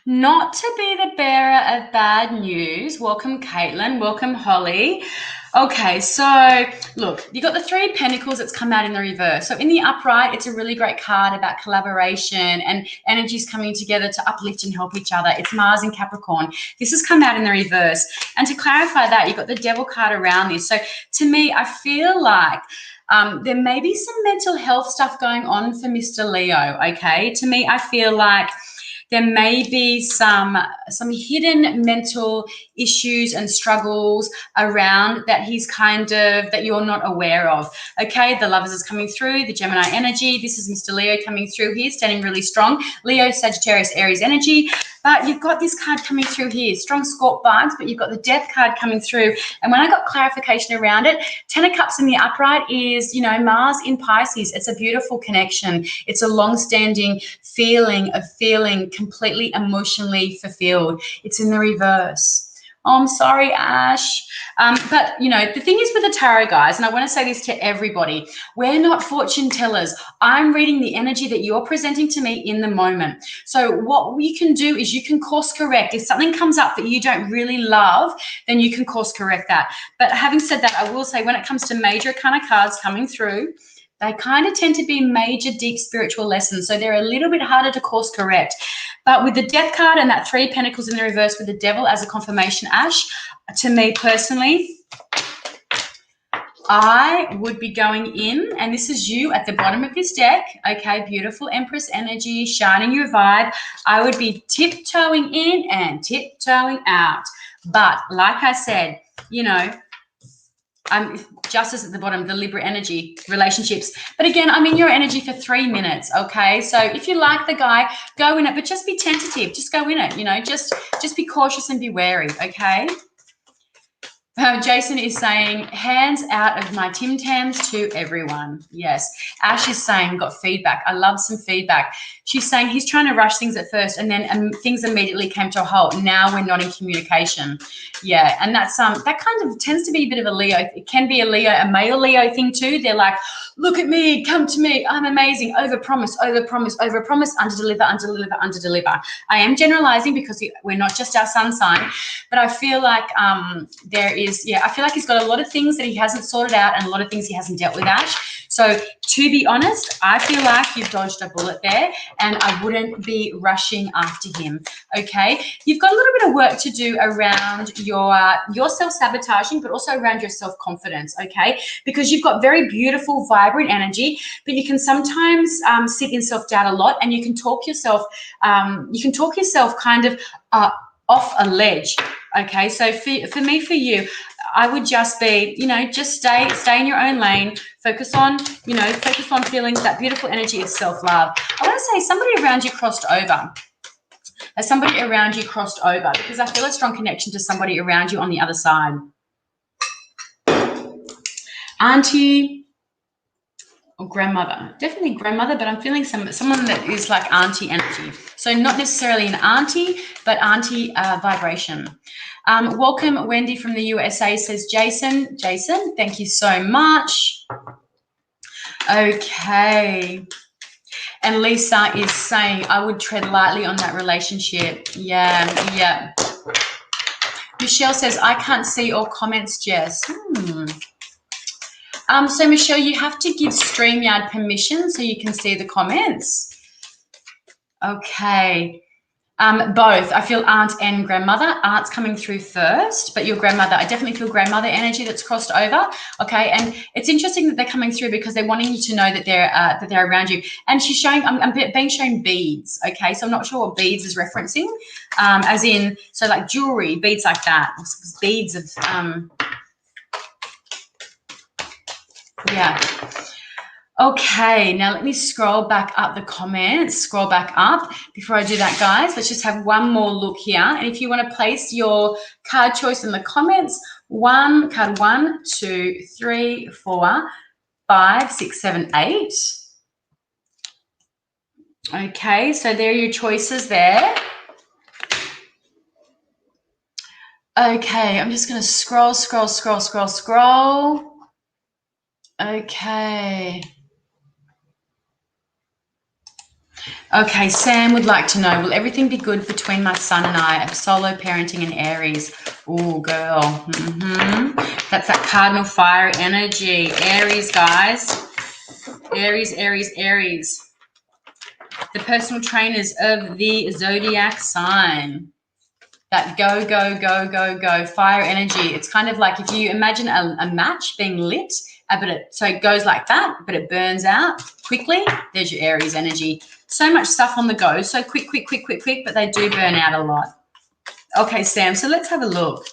not to be the bearer of bad news. Welcome, Caitlin. Welcome, Holly. Okay, so look, you got the 3 of Pentacles that's come out in the reverse. So in the upright, it's a really great card about collaboration and energies coming together to uplift and help each other. It's Mars and Capricorn. This has come out in the reverse. And to clarify that, you've got the Devil card around this. So to me, I feel like There may be some mental health stuff going on for Mr. Leo, okay? To me, I feel like there may be some hidden mental issues and struggles around that that you're not aware of. Okay, the Lovers is coming through, the Gemini energy. This is Mr. Leo coming through here, standing really strong. Leo, Sagittarius, Aries energy. But you've got this card coming through here, strong Scorp vibes, but you've got the Death card coming through. And when I got clarification around it, 10 of Cups in the upright is, Mars in Pisces. It's a beautiful connection. It's a long-standing feeling of feeling completely emotionally fulfilled. It's in the reverse. Oh, I'm sorry, Ash. But, the thing is with the tarot, guys, and I want to say this to everybody, we're not fortune tellers. I'm reading the energy that you're presenting to me in the moment. So what you can do is you can course correct. If something comes up that you don't really love, then you can course correct that. But having said that, I will say when it comes to major kind of cards coming through, they kind of tend to be major, deep spiritual lessons. So they're a little bit harder to course correct. But with the Death card and that 3 Pentacles in the reverse with the Devil as a confirmation, Ash, to me personally, I would be going in, and this is you at the bottom of this deck, okay, beautiful Empress energy, shining your vibe. I would be tiptoeing in and tiptoeing out. But like I said, Justice at the bottom, the Libra energy, relationships. But again, I'm in your energy for 3 minutes, okay? So if you like the guy, go in it, but just be tentative. Just go in it, just be cautious and be wary, okay? Jason is saying, hands out of my Tim Tams to everyone. Yes. Ash is saying, got feedback. I love some feedback. She's saying he's trying to rush things at first and then things immediately came to a halt. Now we're not in communication. Yeah, and that's that kind of tends to be a bit of a Leo. It can be a male Leo thing too. They're like, look at me, come to me, I'm amazing, overpromise, overpromise, overpromise, underdeliver, underdeliver, underdeliver. I am generalizing because we're not just our sun sign, but I feel like I feel like he's got a lot of things that he hasn't sorted out and a lot of things he hasn't dealt with, Ash. So to be honest, I feel like you've dodged a bullet there and I wouldn't be rushing after him, okay? You've got a little bit of work to do around your self-sabotaging, but also around your self-confidence, okay? Because you've got very beautiful, vibrant energy, but you can sometimes sit in self-doubt a lot and you can talk yourself kind of off a ledge, okay? So for you, I would just be, just stay in your own lane, focus on feelings, that beautiful energy of self-love. I want to say somebody around you crossed over. Has somebody around you crossed over? Because I feel a strong connection to somebody around you on the other side. Auntie or grandmother. Definitely grandmother, but I'm feeling someone that is like auntie energy. So not necessarily an auntie, but auntie vibration. Welcome, Wendy from the USA, says Jason. Jason, thank you so much. Okay. And Lisa is saying, I would tread lightly on that relationship. Yeah. Michelle says, I can't see all comments, Jess. So, Michelle, you have to give StreamYard permission so you can see the comments. Okay. Both. I feel aunt and grandmother. Aunt's coming through first, but your grandmother, I definitely feel grandmother energy that's crossed over. Okay, and it's interesting that they're coming through because they're wanting you to know that they're around you. And she's showing, I'm being shown beads. Okay, so I'm not sure what beads is referencing, as in, so like jewelry, beads like that, beads of, yeah. Okay, now let me scroll back up the comments, scroll back up. Before I do that, guys, let's just have one more look here. And if you want to place your card choice in the comments, card 1, 2, 3, 4, 5, 6, 7, 8. Okay, so there are your choices there. Okay, I'm just going to scroll. Okay, Sam would like to know, will everything be good between my son and I? Solo parenting in Aries. Oh, girl. That's that cardinal fire energy. Aries, guys. Aries. The personal trainers of the zodiac sign. That go fire energy. It's kind of like if you imagine a match being lit So it goes like that, but it burns out quickly. There's your Aries energy. So much stuff on the go, so quick, but they do burn out a lot. Okay, Sam, so let's have a look.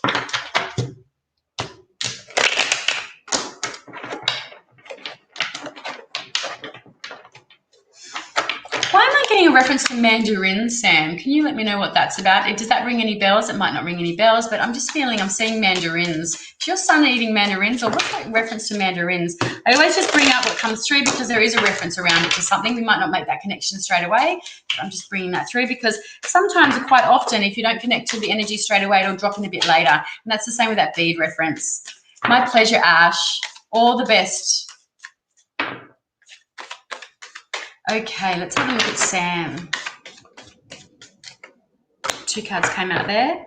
Why am I getting a reference to Mandarin, Sam? Can you let me know what that's about? Does that ring any bells? It might not ring any bells, but I'm just feeling I'm seeing mandarins. Is your son eating mandarins, or what's that reference to mandarins? I always just bring up what comes through because there is a reference around it to something. We might not make that connection straight away, but I'm just bringing that through because sometimes, or quite often, if you don't connect to the energy straight away, it'll drop in a bit later. And that's the same with that bead reference. My pleasure, Ash. All the best. Okay, let's have a look at Sam. 2 cards came out there.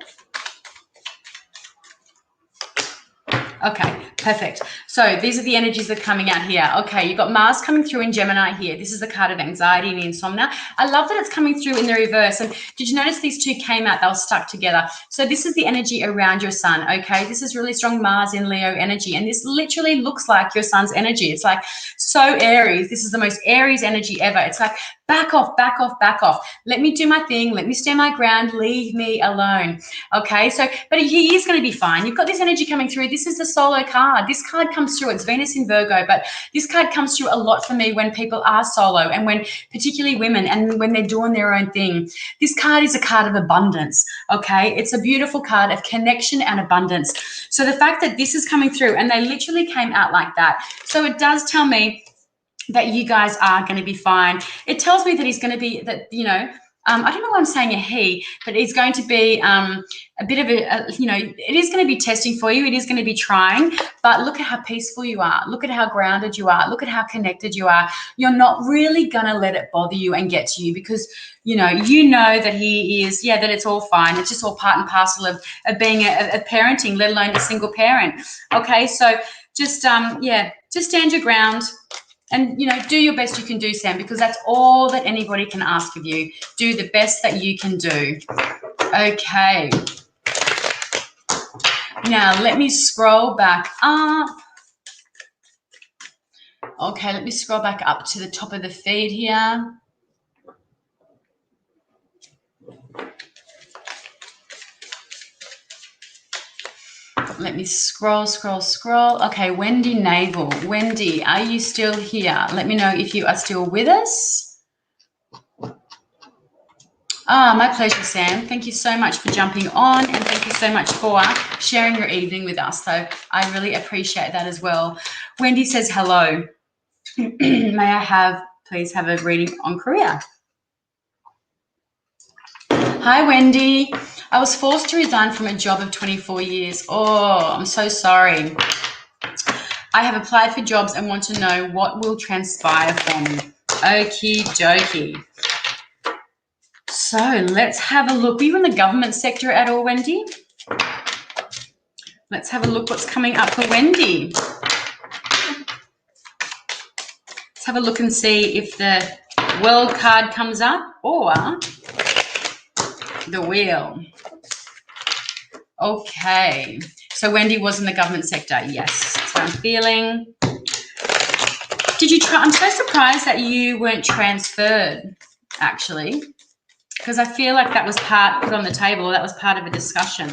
Okay, perfect. So these are the energies that are coming out here. Okay, you've got Mars coming through in Gemini here. This is the card of anxiety and insomnia. I love that it's coming through in the reverse. And did you notice these 2 came out? They were stuck together. So this is the energy around your sun, okay? This is really strong Mars in Leo energy. And this literally looks like your sun's energy. It's like so Aries. This is the most Aries energy ever. It's like, back off, back off, back off. Let me do my thing. Let me stand my ground. Leave me alone. Okay, so, but he is going to be fine. You've got this energy coming through. This is the solo card. This card comes through. It's Venus in Virgo, but this card comes through a lot for me when people are solo and when particularly women and when they're doing their own thing. This card is a card of abundance, okay? It's a beautiful card of connection and abundance. So the fact that this is coming through and they literally came out like that. So it does tell me that you guys are going to be fine. It tells me that he's going to be, that, you know, I don't know why I'm saying a he, but he's going to be a bit of you know, it is going to be testing for you. It is going to be trying, but look at how peaceful you are. Look at how grounded you are. Look at how connected you are. You're not really going to let it bother you and get to you because, you know that he is, that it's all fine. It's just all part and parcel of being a parenting, let alone a single parent. Okay, so just, just stand your ground. And, you know, do your best you can do, Sam, because that's all that anybody can ask of you. Do the best that you can do. Okay. Now, let me scroll back up. Okay, let me scroll back up to the top of the feed here. Let me scroll. Okay, Wendy Naval. Wendy, are you still here? Let me know if you are still with us. My pleasure, Sam. Thank you so much for jumping on, and thank you so much for sharing your evening with us. So I really appreciate that as well. Wendy says hello. May I please have a reading on career? Hi, Wendy. I was forced to resign from a job of 24 years. Oh, I'm so sorry. I have applied for jobs and want to know what will transpire for me. Okie dokie. So let's have a look. Were you in the government sector at all, Wendy? Let's have a look what's coming up for Wendy. Let's have a look and see if the World card comes up or the Wheel. Okay, so Wendy was in the government sector. Yes, that's what I'm feeling. Did you try? I'm so surprised that you weren't transferred, actually, because I feel like that was put on the table. That was part of a discussion.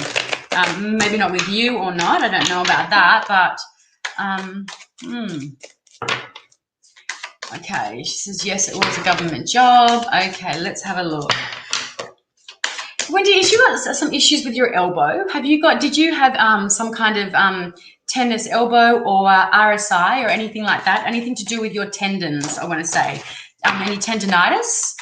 Maybe not with you or not. I don't know about that, but okay, she says yes, it was a government job. Okay, let's have a look. Wendy, you got some issues with your elbow. Did you have some kind of tennis elbow or RSI or anything like that? Anything to do with your tendons, I want to say. Any tendinitis?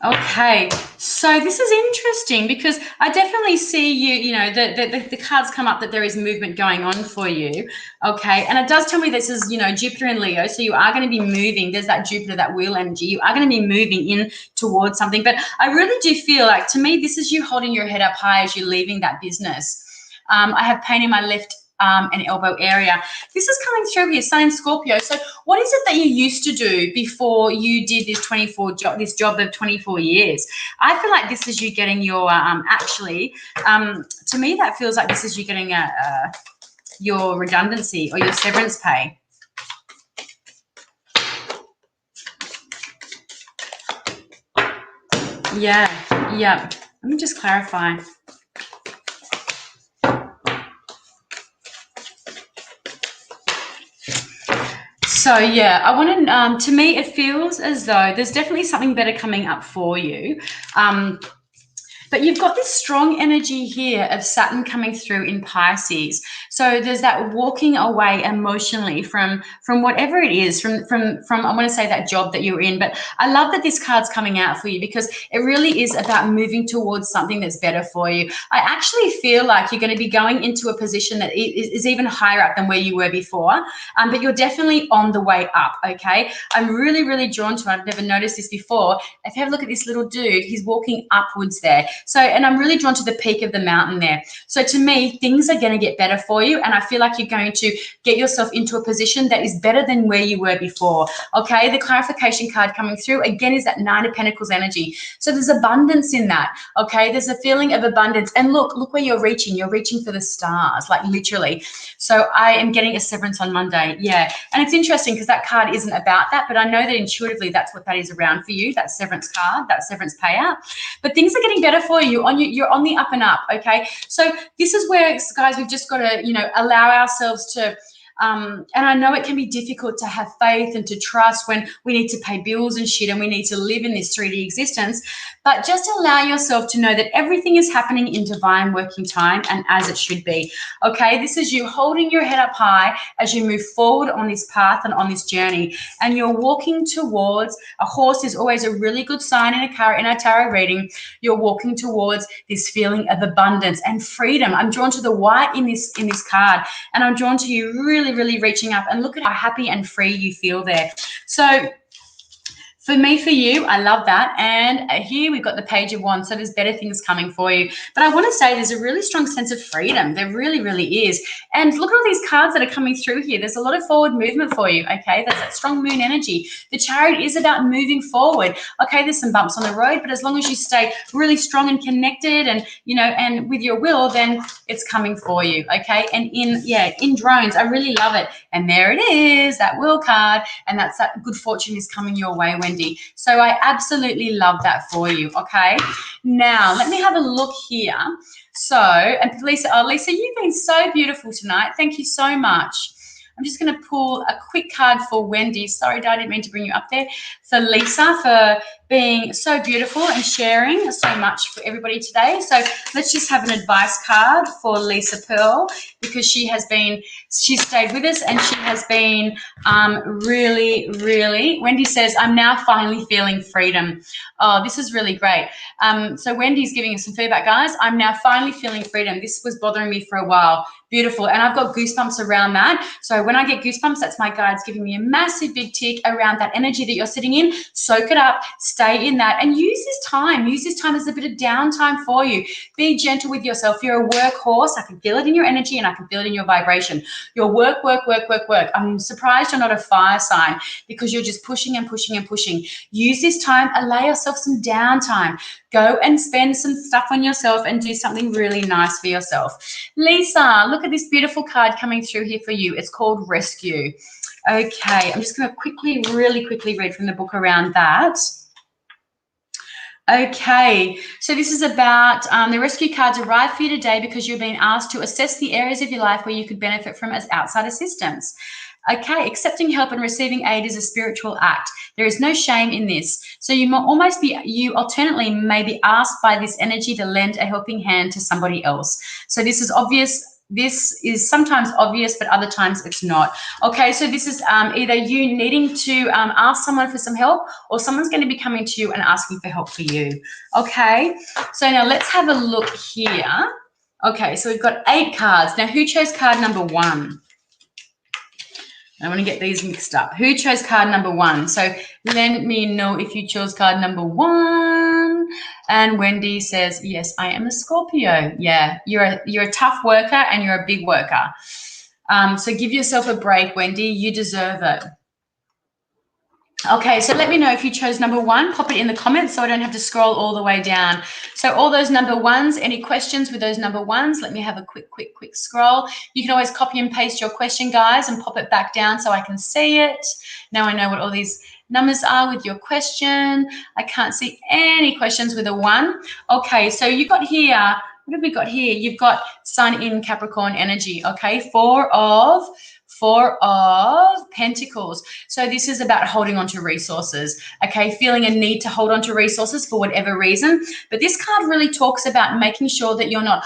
Okay, so this is interesting because I definitely see you know, the cards come up that there is movement going on for you, okay? And it does tell me this is, you know, Jupiter and Leo, so you are going to be moving. There's that Jupiter, that wheel energy. You are going to be moving in towards something. But I really do feel like, to me, this is you holding your head up high as you're leaving that business. I have pain in my left and elbow area. This is coming through here, Sun in Scorpio. So what is it that you used to do before you did this this job of 24 years? I feel like this is you getting your, to me, that feels like this is you getting your redundancy or your severance pay. Yeah. Let me just clarify. So yeah, I want to, to me, it feels as though there's definitely something better coming up for you. But you've got this strong energy here of Saturn coming through in Pisces. So there's that walking away emotionally from whatever it is, from I want to say that job that you're in. But I love that this card's coming out for you because it really is about moving towards something that's better for you. I actually feel like you're going to be going into a position that is even higher up than where you were before. But you're definitely on the way up, okay? I'm really, really drawn to it. I've never noticed this before. If you have a look at this little dude, he's walking upwards there. So, and I'm really drawn to the peak of the mountain there. So to me, things are going to get better for you. And I feel like you're going to get yourself into a position that is better than where you were before. Okay. The clarification card coming through again is that Nine of Pentacles energy. So there's abundance in that. Okay. There's a feeling of abundance. And look where you're reaching. You're reaching for the stars, like literally. So I am getting a severance on Monday. Yeah. And it's interesting because that card isn't about that, but I know that intuitively that's what that is around for you, that severance card, that severance payout. But things are getting better for you. You're on the up and up, okay? So this is where, guys, we've just got to, allow ourselves to, and I know it can be difficult to have faith and to trust when we need to pay bills and shit and we need to live in this 3D existence, but just allow yourself to know that everything is happening in divine working time and as it should be, okay? This is you holding your head up high as you move forward on this path and on this journey, and you're walking towards, a horse is always a really good sign in a tarot reading. You're walking towards this feeling of abundance and freedom. I'm drawn to the white in this card, and I'm drawn to you really, really reaching up, and look at how happy and free you feel there. So for me, for you, I love that. And here we've got the Page of Wands, so there's better things coming for you. But I want to say there's a really strong sense of freedom. There really, really is. And look at all these cards that are coming through here. There's a lot of forward movement for you, okay? That's that strong moon energy. The Chariot is about moving forward. Okay, there's some bumps on the road, but as long as you stay really strong and connected and, and with your will, then it's coming for you, okay? And in drones, I really love it. And there it is, that will card, and that's that good fortune is coming your way, Wendy. So I absolutely love that for you, okay? Now, let me have a look here. So, and Lisa, Lisa, you've been so beautiful tonight. Thank you so much. I'm just going to pull a quick card for Wendy. Sorry, I didn't mean to bring you up there. For Lisa, for being so beautiful and sharing so much for everybody today. So let's just have an advice card for Lisa Pearl, because she stayed with us and she has been really, really, Wendy says, I'm now finally feeling freedom. Oh, this is really great. So Wendy's giving us some feedback, guys. I'm now finally feeling freedom. This was bothering me for a while. Beautiful. And I've got goosebumps around that. So when I get goosebumps, that's my guides giving me a massive big tick around that energy that you're sitting in. Soak it up, stay in that, and use this time. Use this time as a bit of downtime for you. Be gentle with yourself. You're a workhorse. I can feel it in your energy and I can feel it in your vibration. Your work. I'm surprised you're not a fire sign, because you're just pushing and pushing and pushing. Use this time. Allow yourself some downtime. Go and spend some stuff on yourself and do something really nice for yourself. Lisa, look at this beautiful card coming through here for you. It's called Rescue. Okay, I'm just going to really quickly read from the book around that. Okay, so this is about the rescue cards arrived for you today because you're being asked to assess the areas of your life where you could benefit from as outside assistance. Okay, accepting help and receiving aid is a spiritual act. There is no shame in this. So you alternately may be asked by this energy to lend a helping hand to somebody else. So this is obvious. This is sometimes obvious, but other times it's not. Okay, so this is either you needing to ask someone for some help, or someone's going to be coming to you and asking for help for you. Okay, so now let's have a look here. Okay, so we've got 8 cards. Now, who chose card number 1? I want to get these mixed up. Who chose card number 1? So let me know if you chose card number 1. And Wendy says, yes, I am a Scorpio. Yeah, you're a tough worker and you're a big worker. So give yourself a break, Wendy. You deserve it. Okay, so let me know if you chose number 1. Pop it in the comments so I don't have to scroll all the way down. So all those number 1s, any questions with those number 1s? Let me have a quick scroll. You can always copy and paste your question, guys, and pop it back down so I can see it. Now I know what all these numbers are with your question. I can't see any questions with a 1. Okay, so you got here, what have we got here? You've got Sun in Capricorn energy, okay? Four of Pentacles. So this is about holding on to resources, okay? Feeling a need to hold on to resources for whatever reason. But this card really talks about making sure that you're not,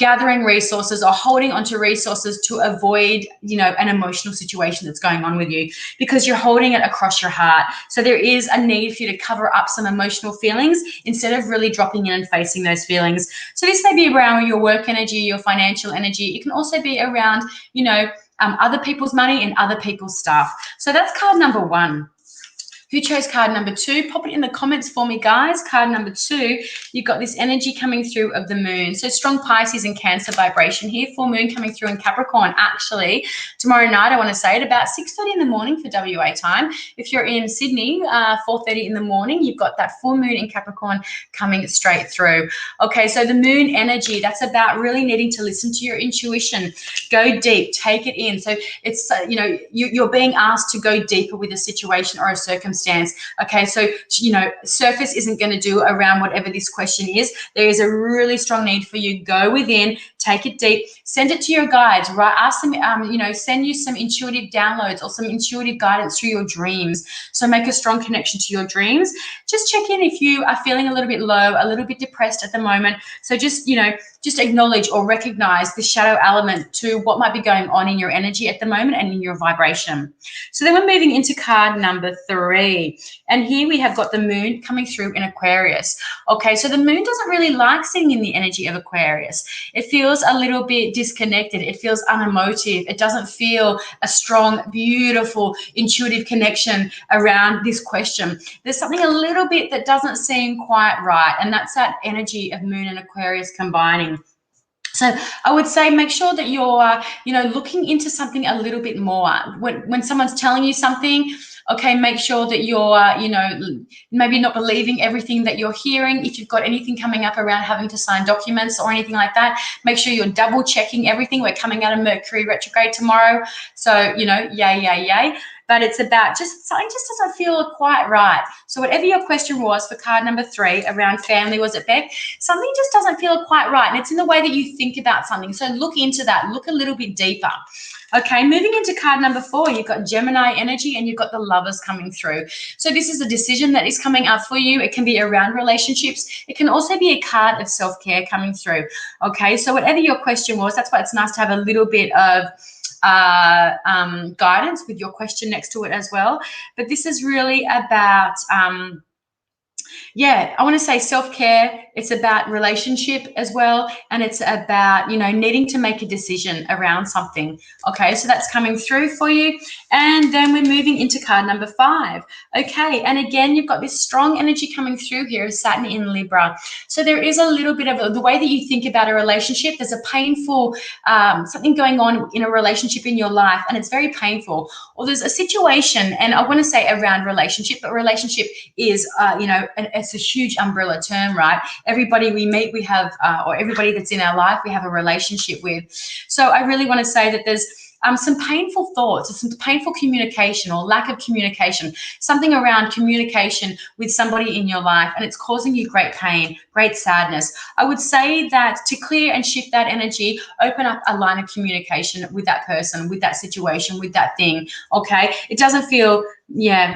gathering resources or holding onto resources to avoid, an emotional situation that's going on with you, because you're holding it across your heart. So there is a need for you to cover up some emotional feelings instead of really dropping in and facing those feelings. So this may be around your work energy, your financial energy. It can also be around, other people's money and other people's stuff. So that's card number 1. Who chose card number 2? Pop it in the comments for me, guys. Card number 2, you've got this energy coming through of the moon. So strong Pisces and Cancer vibration here. Full moon coming through in Capricorn. Actually, tomorrow night, I want to say at about 6:30 in the morning for WA time. If you're in Sydney, 4:30 in the morning, you've got that full moon in Capricorn coming straight through. Okay, so the moon energy, that's about really needing to listen to your intuition. Go deep, take it in. So it's, you're being asked to go deeper with a situation or a circumstance. Okay, so surface isn't going to do around whatever this question is. There is a really strong need for you. Go within, take it deep, send it to your guides, right? Ask them, send you some intuitive downloads or some intuitive guidance through your dreams. So make a strong connection to your dreams. Just check in if you are feeling a little bit low, a little bit depressed at the moment. So just acknowledge or recognize the shadow element to what might be going on in your energy at the moment and in your vibration. So then we're moving into card number 3. And here we have got the moon coming through in Aquarius. Okay, so the moon doesn't really like sitting in the energy of Aquarius. It feels a little bit disconnected. It feels unemotive. It doesn't feel a strong, beautiful, intuitive connection around this question. There's something a little bit that doesn't seem quite right, and that's that energy of moon and Aquarius combining. So I would say make sure that you're, looking into something a little bit more. When someone's telling you something, okay, make sure that you're, maybe not believing everything that you're hearing. If you've got anything coming up around having to sign documents or anything like that, make sure you're double checking everything. We're coming out of Mercury retrograde tomorrow. So, yay. But it's about something just doesn't feel quite right. So whatever your question was for card number 3 around family, was it, Beck? Something just doesn't feel quite right. And it's in the way that you think about something. So look into that. Look a little bit deeper. Okay, moving into card number 4, you've got Gemini energy and you've got the Lovers coming through. So this is a decision that is coming up for you. It can be around relationships. It can also be a card of self-care coming through. Okay, so whatever your question was, that's why it's nice to have a little bit of guidance with your question next to it as well. But this is really about I want to say self-care. It's about relationship as well. And it's about, needing to make a decision around something. Okay, so that's coming through for you. And then we're moving into card number 5. Okay, and again, you've got this strong energy coming through here of Saturn in Libra. So there is a little bit of the way that you think about a relationship. There's a painful, something going on in a relationship in your life, and it's very painful. Or there's a situation, and I want to say around relationship, but relationship is, it's a huge umbrella term, right? Everybody we meet, we have, or everybody that's in our life, we have a relationship with. So I really want to say that there's some painful thoughts, or some painful communication or lack of communication, something around communication with somebody in your life, and it's causing you great pain, great sadness. I would say that to clear and shift that energy, open up a line of communication with that person, with that situation, with that thing, okay? It doesn't feel,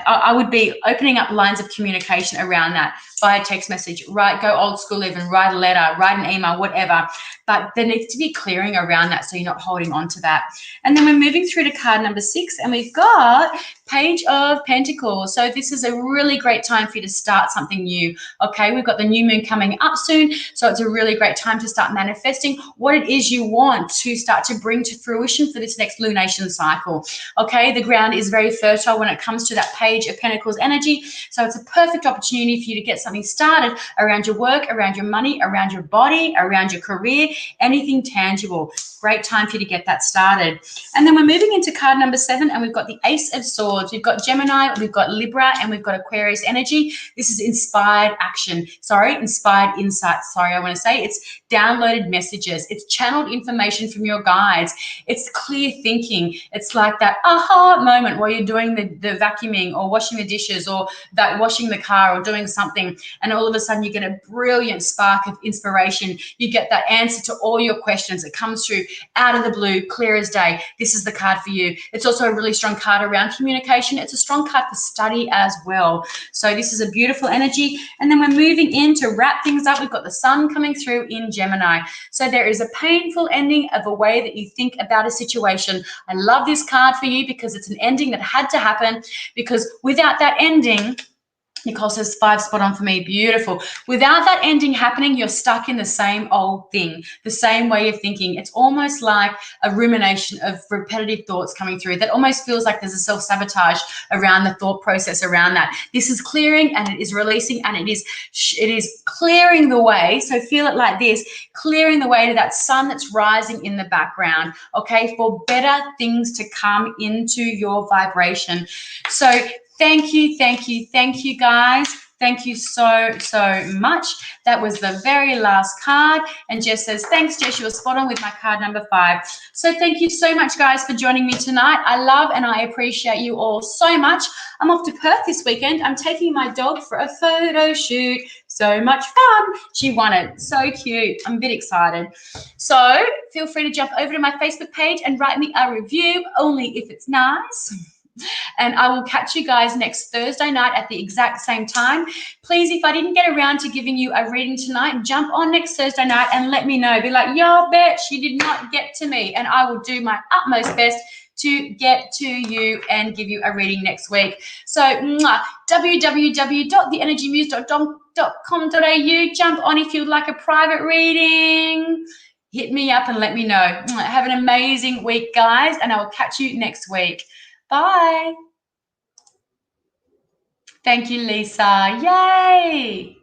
I would be opening up lines of communication around that via text message, go old school even, write a letter, write an email, whatever. But there needs to be clearing around that so you're not holding on to that. And then we're moving through to card number 6, and we've got Page of Pentacles. So this is a really great time for you to start something new. Okay, we've got the new moon coming up soon, so it's a really great time to start manifesting what it is you want to start to bring to fruition for this next lunation cycle. Okay, the ground is very fertile when it comes to that Page of Pentacles energy, so it's a perfect opportunity for you to get something started around your work, around your money, around your body, around your career, anything tangible. Great time for you to get that started. And then we're moving into card number 7, and we've got the Ace of Swords. We've got Gemini, we've got Libra, and we've got Aquarius energy. This is inspired action. Inspired insight. I want to say it's downloaded messages. It's channeled information from your guides. It's clear thinking. It's like that aha moment while you're doing the vacuuming or washing the dishes or that washing the car or doing something, and all of a sudden you get a brilliant spark of inspiration. You get that answer to all your questions. It comes through out of the blue, clear as day. This is the card for you. It's also a really strong card around communication. It's a strong card for study as well. So this is a beautiful energy. And then we're moving in to wrap things up. We've got the sun coming through in Gemini. So there is a painful ending of a way that you think about a situation. I love this card for you because it's an ending that had to happen, because without that ending, Nicole says 5 spot on for me. Beautiful. Without that ending happening, you're stuck in the same old thing, the same way of thinking. It's almost like a rumination of repetitive thoughts coming through that almost feels like there's a self-sabotage around the thought process around that. This is clearing and it is releasing and it is clearing the way. So feel it like this, clearing the way to that sun that's rising in the background, okay, for better things to come into your vibration. So thank you, guys. Thank you so much. That was the very last card. And Jess says, thanks, Jess, you were spot on with my card number 5. So thank you so much, guys, for joining me tonight. I love and I appreciate you all so much. I'm off to Perth this weekend. I'm taking my dog for a photo shoot. So much fun. She won it. So cute. I'm a bit excited. So feel free to jump over to my Facebook page and write me a review, only if it's nice. And I will catch you guys next Thursday night at the exact same time. Please, if I didn't get around to giving you a reading tonight, jump on next Thursday night and let me know. Be like, yo, bitch, you did not get to me. And I will do my utmost best to get to you and give you a reading next week. So www.theenergymuse.com.au. Jump on if you'd like a private reading. Hit me up and let me know. Have an amazing week, guys, and I will catch you next week. Bye. Thank you, Lisa. Yay.